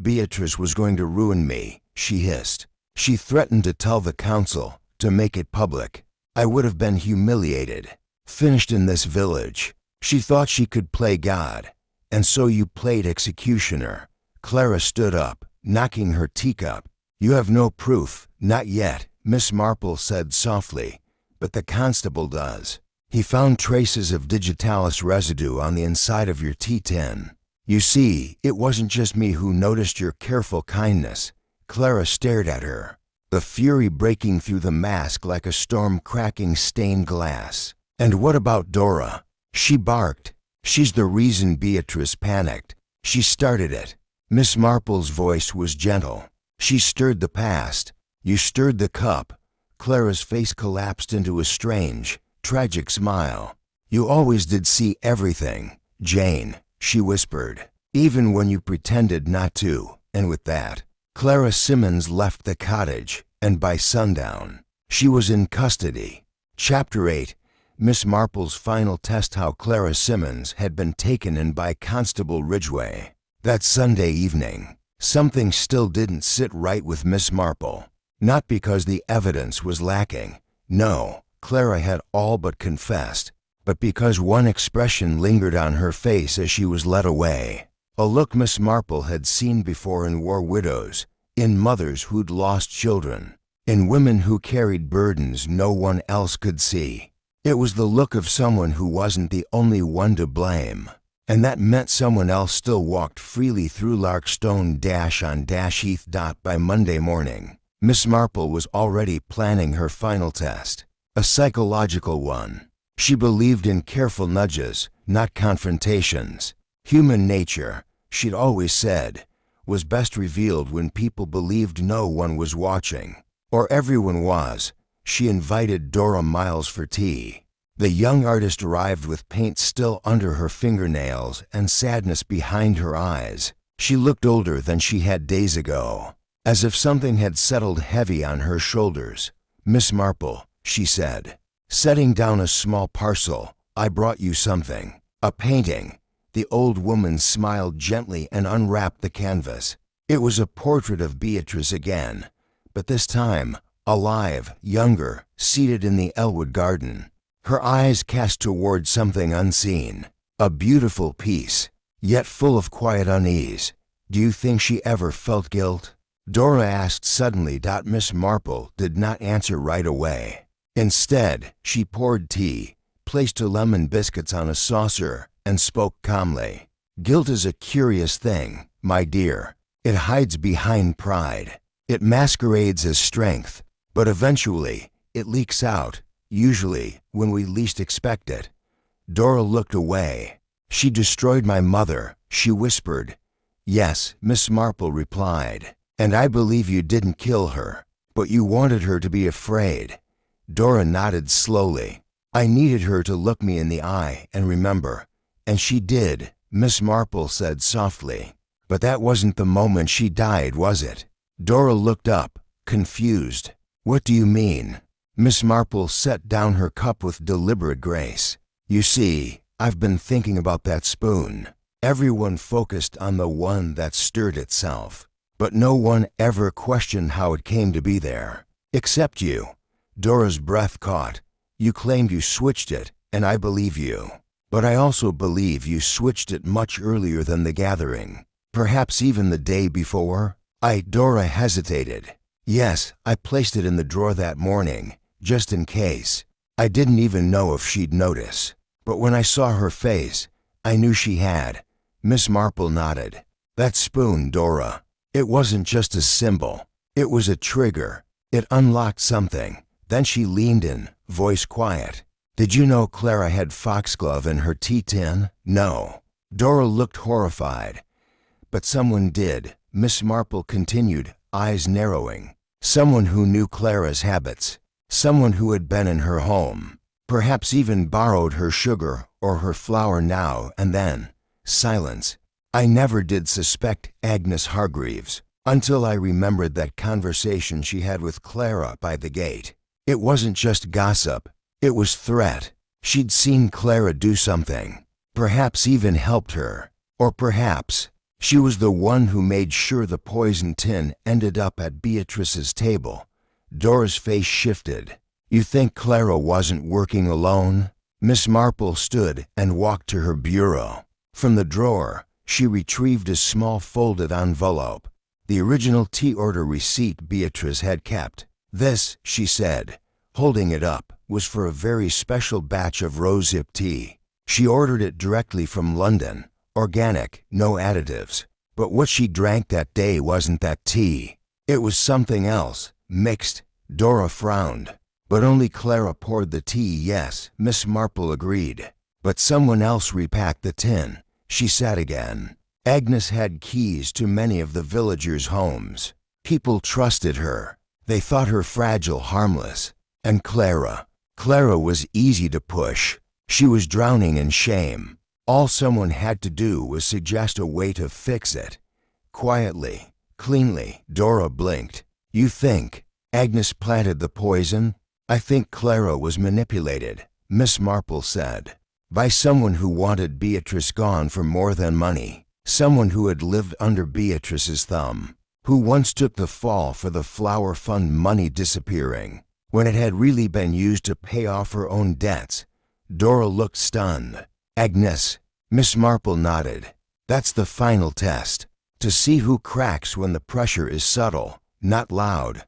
"Beatrice was going to ruin me," she hissed. "She threatened to tell the council, to make it public. I would have been humiliated, finished in this village. She thought she could play God, and so you played executioner." Clara stood up, knocking her teacup. "You have no proof." "Not yet," Miss Marple said softly, "but the constable does. He found traces of digitalis residue on the inside of your tea tin. You see, it wasn't just me who noticed your careful kindness." Clara stared at her, the fury breaking through the mask like a storm cracking stained glass. "And what about Dora?" she barked. "She's the reason Beatrice panicked. She started it." Miss Marple's voice was gentle. "She stirred the past. You stirred the cup." Clara's face collapsed into a strange, tragic smile. "You always did see everything, Jane," she whispered, "even when you pretended not to." And with that, Clara Simmons left the cottage, and by sundown, she was in custody. Chapter 8. Miss Marple's final test. How Clara Simmons had been taken in by Constable Ridgway. That Sunday evening, something still didn't sit right with Miss Marple. Not because the evidence was lacking. No, Clara had all but confessed. But because one expression lingered on her face as she was led away. A look Miss Marple had seen before in war widows, in mothers who'd lost children, in women who carried burdens no one else could see. It was the look of someone who wasn't the only one to blame, and that meant someone else still walked freely through Larkstone-on-Heath. By Monday morning, Miss Marple was already planning her final test, a psychological one. She believed in careful nudges, not confrontations. Human nature, she'd always said, was best revealed when people believed no one was watching, or everyone was. She invited Dora Miles for tea. The young artist arrived with paint still under her fingernails and sadness behind her eyes. She looked older than she had days ago, as if something had settled heavy on her shoulders. "Miss Marple," she said, setting down a small parcel, "I brought you something." "A painting." The old woman smiled gently and unwrapped the canvas. It was a portrait of Beatrice again, but this time, alive, younger, seated in the Elwood garden. Her eyes cast toward something unseen. A beautiful piece, yet full of quiet unease. "Do you think she ever felt guilt?" Dora asked suddenly. Miss Marple did not answer right away. Instead, she poured tea, placed her lemon biscuits on a saucer, and spoke calmly. "Guilt is a curious thing, my dear. It hides behind pride. It masquerades as strength, but eventually, it leaks out, usually when we least expect it." Dora looked away. "She destroyed my mother," she whispered. "Yes," Miss Marple replied, "and I believe you didn't kill her, but you wanted her to be afraid." Dora nodded slowly. "I needed her to look me in the eye and remember, and she did," Miss Marple said softly. "But that wasn't the moment she died, was it?" Dora looked up, confused. "What do you mean?" Miss Marple set down her cup with deliberate grace. "You see, I've been thinking about that spoon." Everyone focused on the one that stirred itself, but no one ever questioned how it came to be there. "Except you." Dora's breath caught. "You claimed you switched it, and I believe you. But I also believe you switched it much earlier than the gathering. Perhaps even the day before." Dora hesitated. "Yes, I placed it in the drawer that morning, just in case. I didn't even know if she'd notice. But when I saw her face, I knew she had." Miss Marple nodded. "That spoon, Dora. It wasn't just a symbol. It was a trigger. It unlocked something." Then she leaned in, voice quiet. "Did you know Clara had foxglove in her tea tin?" "No." Dora looked horrified. "But someone did," Miss Marple continued, eyes narrowing. "Someone who knew Clara's habits. Someone who had been in her home. Perhaps even borrowed her sugar or her flour now and then. Silence. I never did suspect Agnes Hargreaves until I remembered that conversation she had with Clara by the gate. It wasn't just gossip, it was threat. She'd seen Clara do something, perhaps even helped her, or perhaps she was the one who made sure the poison tin ended up at Beatrice's table. Dora's face shifted. You think Clara wasn't working alone? Miss Marple stood and walked to her bureau. From the drawer, she retrieved a small folded envelope, the original tea order receipt Beatrice had kept. This, she said, holding it up, was for a very special batch of rosehip tea. She ordered it directly from London, organic, no additives. But what she drank that day wasn't that tea. It was something else, mixed. Dora frowned. But only Clara poured the tea, yes, Miss Marple agreed. But someone else repacked the tin. She sat again. Agnes had keys to many of the villagers' homes. People trusted her. They thought her fragile, harmless. And Clara was easy to push. She was drowning in shame. All someone had to do was suggest a way to fix it. Quietly, cleanly, Dora blinked. You think Agnes planted the poison? I think Clara was manipulated, Miss Marple said, by someone who wanted Beatrice gone for more than money, someone who had lived under Beatrice's thumb, who once took the fall for the flower fund money disappearing, when it had really been used to pay off her own debts. Dora looked stunned. Agnes, Miss Marple nodded. That's the final test, to see who cracks when the pressure is subtle, not loud.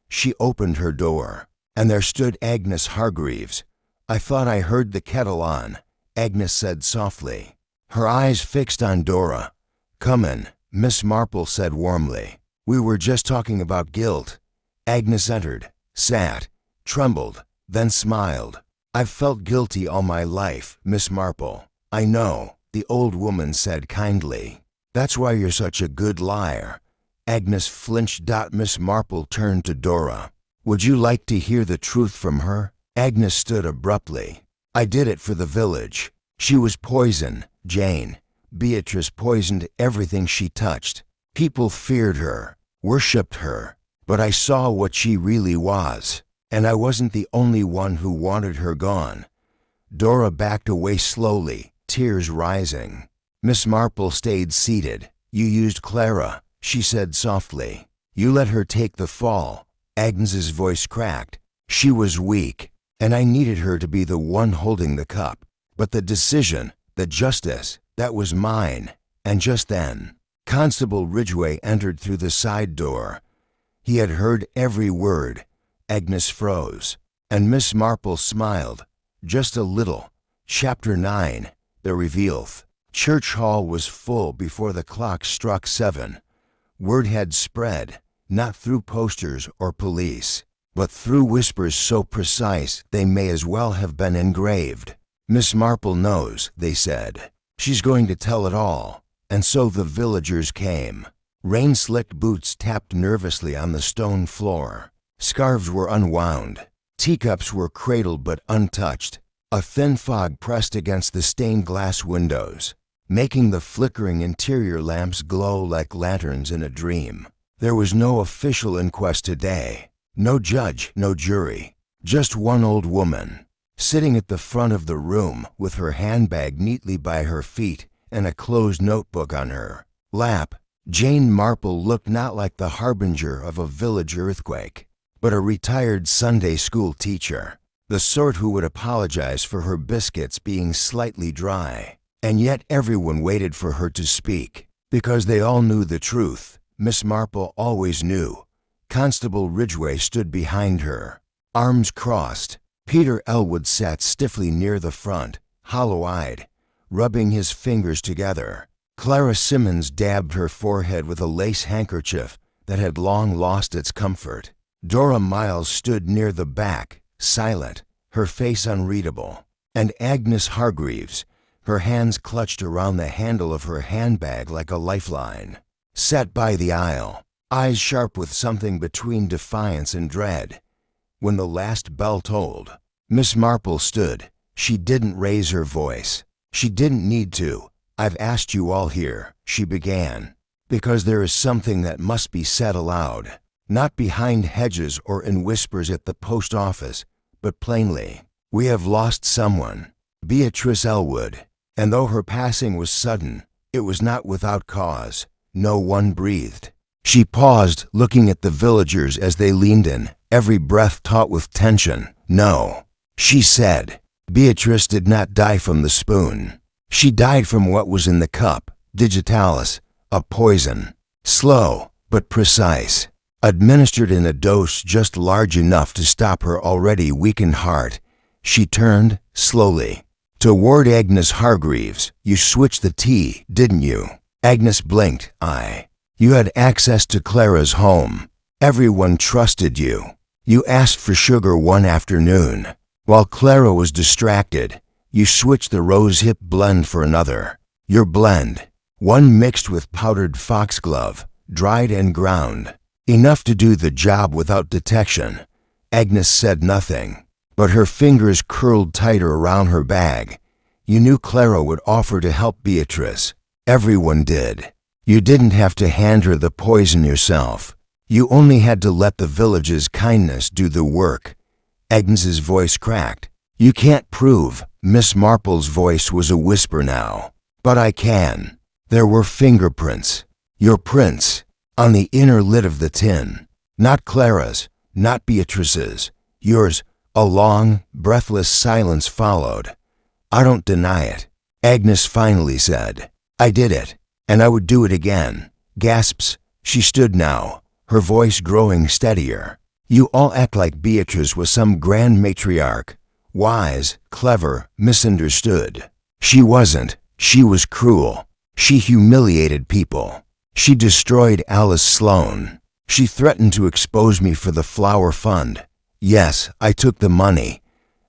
She opened her door, and there stood Agnes Hargreaves. I thought I heard the kettle on, Agnes said softly, her eyes fixed on Dora. Come in, Miss Marple said warmly. We were just talking about guilt. Agnes entered, sat, trembled, then smiled. I've felt guilty all my life, Miss Marple. I know, the old woman said kindly. That's why you're such a good liar. Agnes flinched. Miss Marple turned to Dora. Would you like to hear the truth from her? Agnes stood abruptly. I did it for the village. She was poison, Jane. Beatrice poisoned everything she touched. People feared her, worshipped her. But I saw what she really was, and I wasn't the only one who wanted her gone. Dora backed away slowly, tears rising. Miss Marple stayed seated. You used Clara, she said softly. You let her take the fall. Agnes's voice cracked. She was weak, and I needed her to be the one holding the cup. But the decision, the justice, that was mine. And just then, Constable Ridgway entered through the side door. He had heard every word. Agnes froze, and Miss Marple smiled, just a little. Chapter 9, The Reveal. Church Hall was full before the clock struck 7. Word had spread, not through posters or police, but through whispers so precise they may as well have been engraved. Miss Marple knows, they said. She's going to tell it all. And so the villagers came. Rain-slicked boots tapped nervously on the stone floor. Scarves were unwound. Teacups were cradled but untouched. A thin fog pressed against the stained glass windows, making the flickering interior lamps glow like lanterns in a dream. There was no official inquest today. No judge, no jury. Just one old woman, sitting at the front of the room with her handbag neatly by her feet and a closed notebook on her lap. Jane Marple looked not like the harbinger of a village earthquake, but a retired Sunday school teacher, the sort who would apologize for her biscuits being slightly dry. And yet everyone waited for her to speak, because they all knew the truth. Miss Marple always knew. Constable Ridgway stood behind her, arms crossed. Peter Elwood sat stiffly near the front, hollow-eyed, rubbing his fingers together. Clara Simmons dabbed her forehead with a lace handkerchief that had long lost its comfort. Dora Miles stood near the back, silent, her face unreadable. And Agnes Hargreaves, her hands clutched around the handle of her handbag like a lifeline, sat by the aisle, eyes sharp with something between defiance and dread. When the last bell tolled, Miss Marple stood. She didn't raise her voice. She didn't need to. "I've asked you all here," she began, "because there is something that must be said aloud, not behind hedges or in whispers at the post office, but plainly. We have lost someone, Beatrice Elwood, and though her passing was sudden, it was not without cause. No one breathed." She paused, looking at the villagers as they leaned in, every breath taut with tension. "No," she said, "Beatrice did not die from the spoon. She died from what was in the cup, digitalis, a poison, slow but precise, administered in a dose just large enough to stop her already weakened heart." She turned, slowly, toward Agnes Hargreaves. "You switched the tea, didn't you?" Agnes blinked. You had access to Clara's home. Everyone trusted you. You asked for sugar one afternoon. While Clara was distracted, you switched the rosehip blend for another. Your blend, one mixed with powdered foxglove, dried and ground, enough to do the job without detection." Agnes said nothing, but her fingers curled tighter around her bag. "You knew Clara would offer to help Beatrice. Everyone did. You didn't have to hand her the poison yourself. You only had to let the village's kindness do the work." Agnes's voice cracked. "You can't prove." Miss Marple's voice was a whisper now. "But I can. There were fingerprints. Your prints. On the inner lid of the tin. Not Clara's, not Beatrice's. Yours." A long, breathless silence followed. "I don't deny it," Agnes finally said. "I did it. And I would do it again." Gasps. She stood now, her voice growing steadier. "You all act like Beatrice was some grand matriarch, wise, clever, misunderstood. She wasn't. She was cruel. She humiliated people. She destroyed Alice Sloane. She threatened to expose me for the flower fund. Yes, I took the money.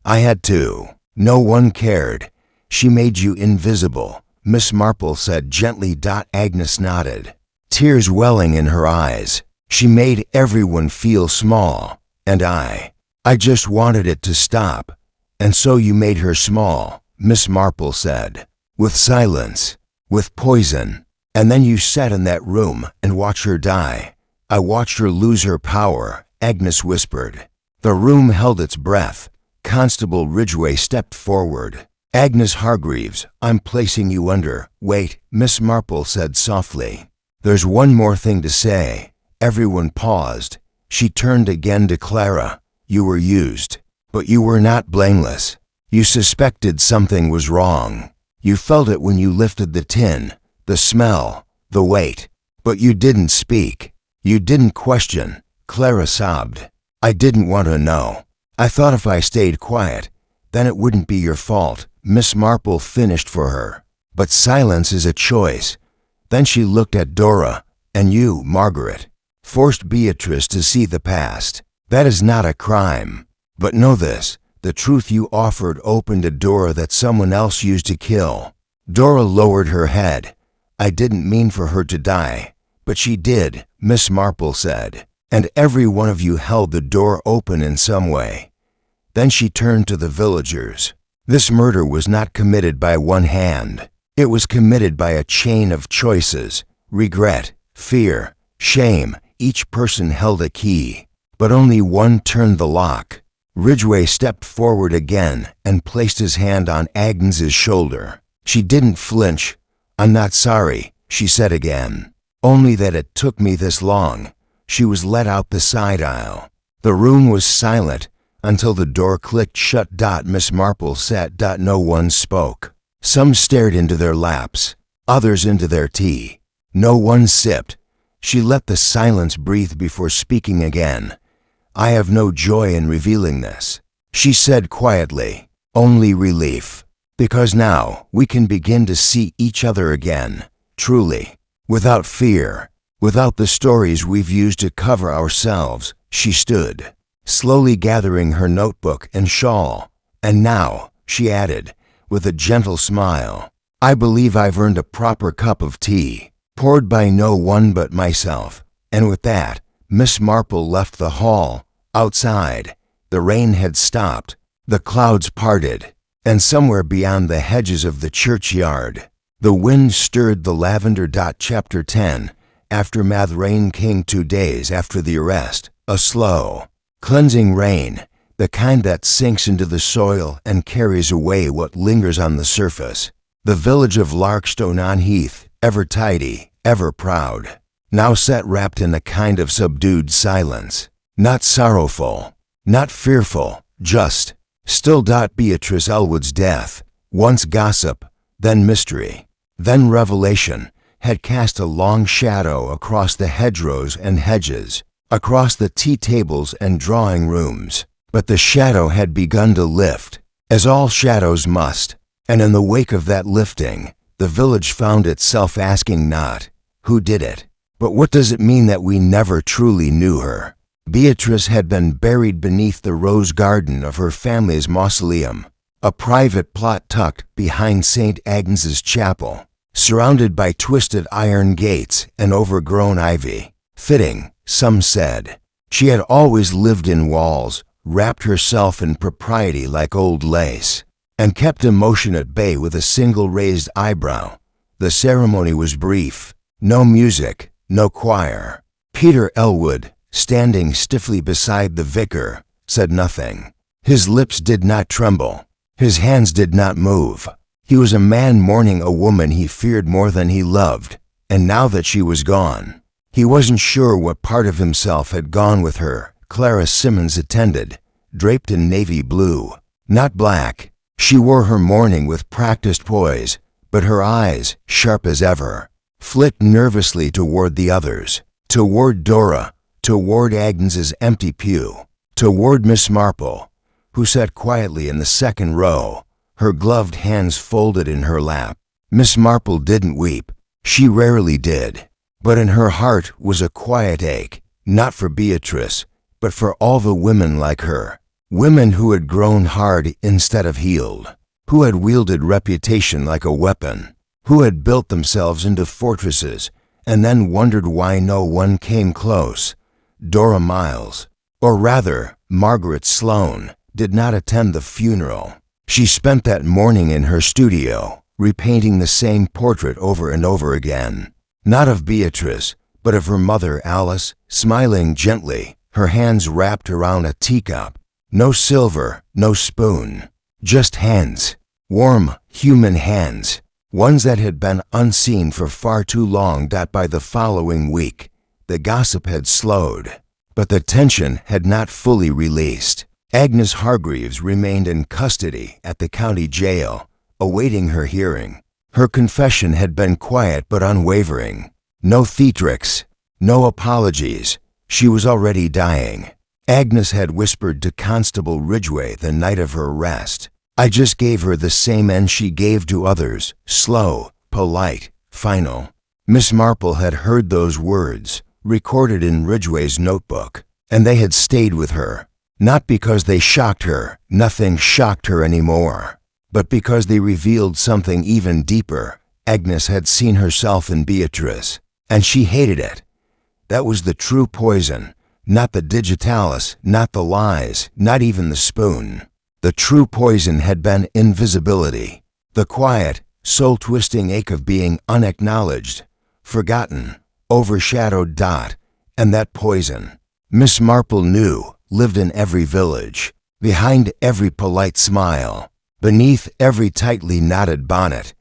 I had to. No one cared. She made you invisible," Miss Marple said gently. Agnes nodded, tears welling in her eyes. "She made everyone feel small, and I just wanted it to stop. And so you made her small," Miss Marple said, "with silence, with poison. And then you sat in that room and watched her die." "I watched her lose her power," Agnes whispered. The room held its breath. Constable Ridgway stepped forward. "Agnes Hargreaves, I'm placing you under." "Wait," Miss Marple said softly. "There's one more thing to say." Everyone paused. She turned again to Clara. "You were used, but you were not blameless. You suspected something was wrong. You felt it when you lifted the tin, the smell, the weight. But you didn't speak. You didn't question." Clara sobbed. "I didn't want to know. I thought if I stayed quiet, then it wouldn't be your fault." Miss Marple finished for her. "But silence is a choice." Then she looked at Dora. "And you, Margaret, forced Beatrice to see the past. That is not a crime. But know this, the truth you offered opened a door that someone else used to kill." Dora lowered her head. "I didn't mean for her to die, but she did," Miss Marple said. "And every one of you held the door open in some way." Then she turned to the villagers. "This murder was not committed by one hand. It was committed by a chain of choices, regret, fear, shame. Each person held a key, but only one turned the lock." Ridgway stepped forward again and placed his hand on Agnes's shoulder. She didn't flinch. "I'm not sorry," she said again. "Only that it took me this long." She was led out the side aisle. The room was silent until the door clicked shut. Miss Marple sat. No one spoke. Some stared into their laps, others into their tea. No one sipped. She let the silence breathe before speaking again. "I have no joy in revealing this," she said quietly. "Only relief. Because now we can begin to see each other again, truly, without fear, without the stories we've used to cover ourselves." She stood, slowly gathering her notebook and shawl. "And now," she added, with a gentle smile, "I believe I've earned a proper cup of tea, poured by no one but myself." And with that, Miss Marple left the hall. Outside, the rain had stopped, the clouds parted, and somewhere beyond the hedges of the churchyard, The wind stirred the lavender. Chapter 10. Aftermath. Rain came 2 days after the arrest. A slow, cleansing rain, the kind that sinks into the soil and carries away what lingers on the surface. The village of Larkstone-on-Heath, ever tidy, ever proud, now sat wrapped in a kind of subdued silence. Not sorrowful, not fearful, just still. Beatrice Elwood's death, once gossip, then mystery, then revelation, had cast a long shadow across the hedgerows and hedges, across the tea tables and drawing rooms. But the shadow had begun to lift, as all shadows must, and in the wake of that lifting, the village found itself asking not, who did it, but what does it mean that we never truly knew her? Beatrice had been buried beneath the rose garden of her family's mausoleum, a private plot tucked behind St. Agnes's Chapel, surrounded by twisted iron gates and overgrown ivy. Fitting, some said. She had always lived in walls, wrapped herself in propriety like old lace, and kept emotion at bay with a single raised eyebrow. The ceremony was brief. No music, no choir. Peter Elwood, standing stiffly beside the vicar, said nothing. His lips did not tremble. His hands did not move. He was a man mourning a woman he feared more than he loved, and now that she was gone, he wasn't sure what part of himself had gone with her. Clara Simmons attended, draped in navy blue, not black. She wore her mourning with practiced poise, but her eyes, sharp as ever, flicked nervously toward the others, toward Dora, toward Agnes's empty pew, toward Miss Marple, who sat quietly in the second row, her gloved hands folded in her lap. Miss Marple didn't weep. She rarely did. But in her heart was a quiet ache, not for Beatrice, but for all the women like her, women who had grown hard instead of healed, who had wielded reputation like a weapon, who had built themselves into fortresses and then wondered why no one came close. Dora Miles, or rather Margaret Sloane, did not attend the funeral. She spent that morning in her studio, repainting the same portrait over and over again. Not of Beatrice, but of her mother Alice, smiling gently, her hands wrapped around a teacup. No silver, no spoon, just hands, warm, human hands, ones that had been unseen for far too long. By the following week, the gossip had slowed, but the tension had not fully released. Agnes Hargreaves remained in custody at the county jail, awaiting her hearing. Her confession had been quiet but unwavering. No theatrics, no apologies. She was already dying. Agnes had whispered to Constable Ridgway the night of her arrest, "I just gave her the same end she gave to others, slow, polite, final." Miss Marple had heard those words, recorded in Ridgway's notebook, and they had stayed with her, not because they shocked her, nothing shocked her anymore, but because they revealed something even deeper. Agnes had seen herself in Beatrice, and she hated it. That was the true poison, not the digitalis, not the lies, not even the spoon. The true poison had been invisibility, the quiet, soul-twisting ache of being unacknowledged, forgotten, overshadowed. And that poison, Miss Marple knew, lived in every village, behind every polite smile, beneath every tightly knotted bonnet.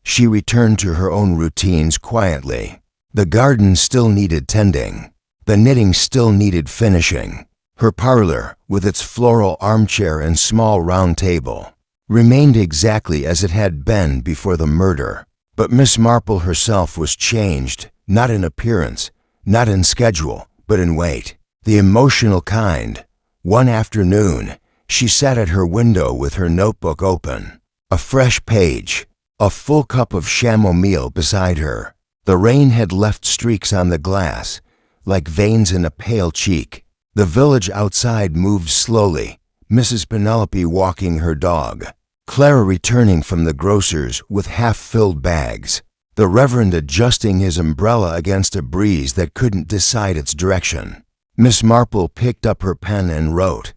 She returned to her own routines quietly. The garden still needed tending. The knitting still needed finishing. Her parlor, with its floral armchair and small round table, remained exactly as it had been before the murder. But Miss Marple herself was changed, not in appearance, not in schedule, but in weight, the emotional kind. One afternoon, she sat at her window with her notebook open, a fresh page, a full cup of chamomile beside her. The rain had left streaks on the glass, like veins in a pale cheek. The village outside moved slowly, Mrs. Penelope walking her dog, Clara returning from the grocer's with half-filled bags, the Reverend adjusting his umbrella against a breeze that couldn't decide its direction. Miss Marple picked up her pen and wrote,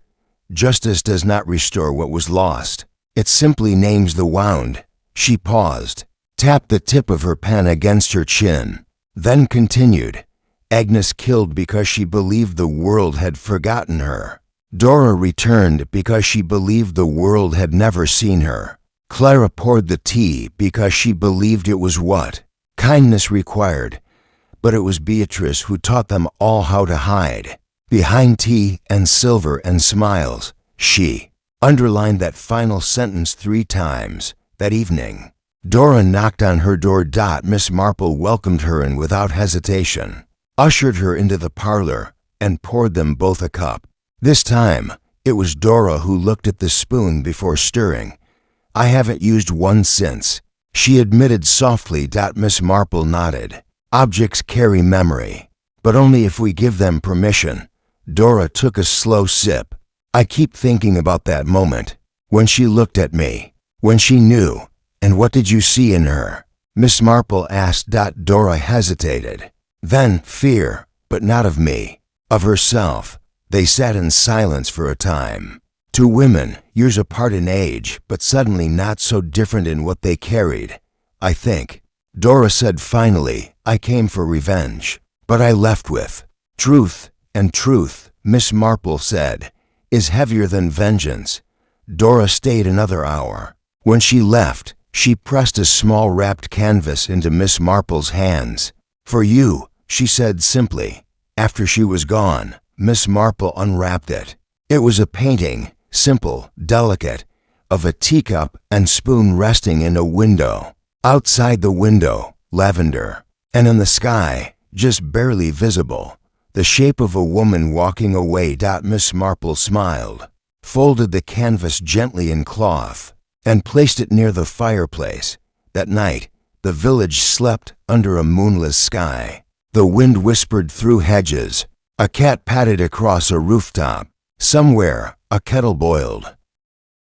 "Justice does not restore what was lost. It simply names the wound." She paused. tapped the tip of her pen against her chin, then continued, Agnes killed because she believed the world had forgotten her. Dora returned because she believed the world had never seen her. Clara poured the tea because she believed it was what kindness required, but it was Beatrice who taught them all how to hide. Behind tea and silver and smiles, she underlined that final sentence 3 times. That evening, Dora knocked on her door. Miss Marple welcomed her in without hesitation, ushered her into the parlor, and poured them both a cup. This time, it was Dora who looked at the spoon before stirring. I haven't used one since, she admitted softly. Miss Marple nodded. Objects carry memory, but only if we give them permission. Dora took a slow sip. I keep thinking about that moment, when she looked at me, when she knew. And what did you see in her? Miss Marple asked. Dora hesitated. Then fear, but not of me, of herself. They sat in silence for a time. 2 women, years apart in age, but suddenly not so different in what they carried. I think, Dora said finally, I came for revenge, but I left with truth, and truth, Miss Marple said, is heavier than vengeance. Dora stayed another hour. When she left, she pressed a small wrapped canvas into Miss Marple's hands. For you, she said simply. After she was gone, Miss Marple unwrapped it. It was a painting, simple, delicate, of a teacup and spoon resting in a window. Outside the window, lavender, and in the sky, just barely visible, the shape of a woman walking away. Miss Marple smiled, folded the canvas gently in cloth, and placed it near the fireplace. That night, the village slept under a moonless sky. The wind whispered through hedges. A cat padded across a rooftop. Somewhere, a kettle boiled.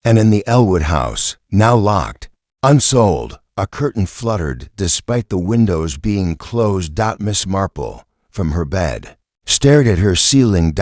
And in the Elwood house, now locked, unsold, a curtain fluttered despite the windows being closed. Miss Marple, from her bed, stared at her ceiling.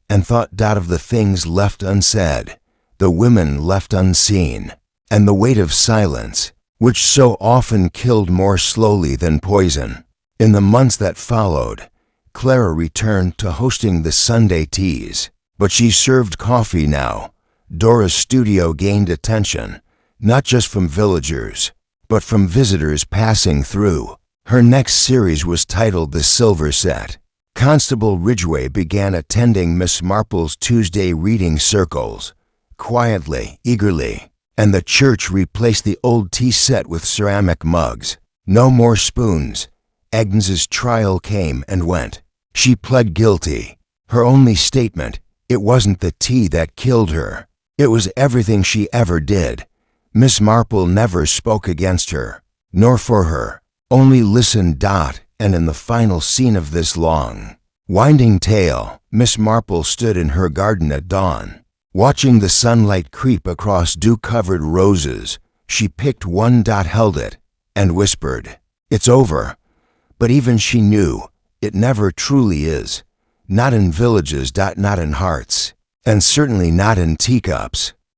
And thought of the things left unsaid, the women left unseen, and the weight of silence, which so often killed more slowly than poison. In the months that followed, Clara returned to hosting the Sunday teas, but she served coffee now. Dora's studio gained attention, not just from villagers, but from visitors passing through. Her next series was titled The Silver Set. Constable Ridgway began attending Miss Marple's Tuesday reading circles, quietly, eagerly, and the church replaced the old tea set with ceramic mugs. No more spoons. Agnes's trial came and went. She pled guilty. Her only statement, it wasn't the tea that killed her. It was everything she ever did. Miss Marple never spoke against her, nor for her, only listened. And in the final scene of this long, winding tale, Miss Marple stood in her garden at dawn, watching the sunlight creep across dew-covered roses. She picked one. Held it, and whispered, It's over. But even she knew, it never truly is. Not in villages. Not in hearts, and certainly not in teacups.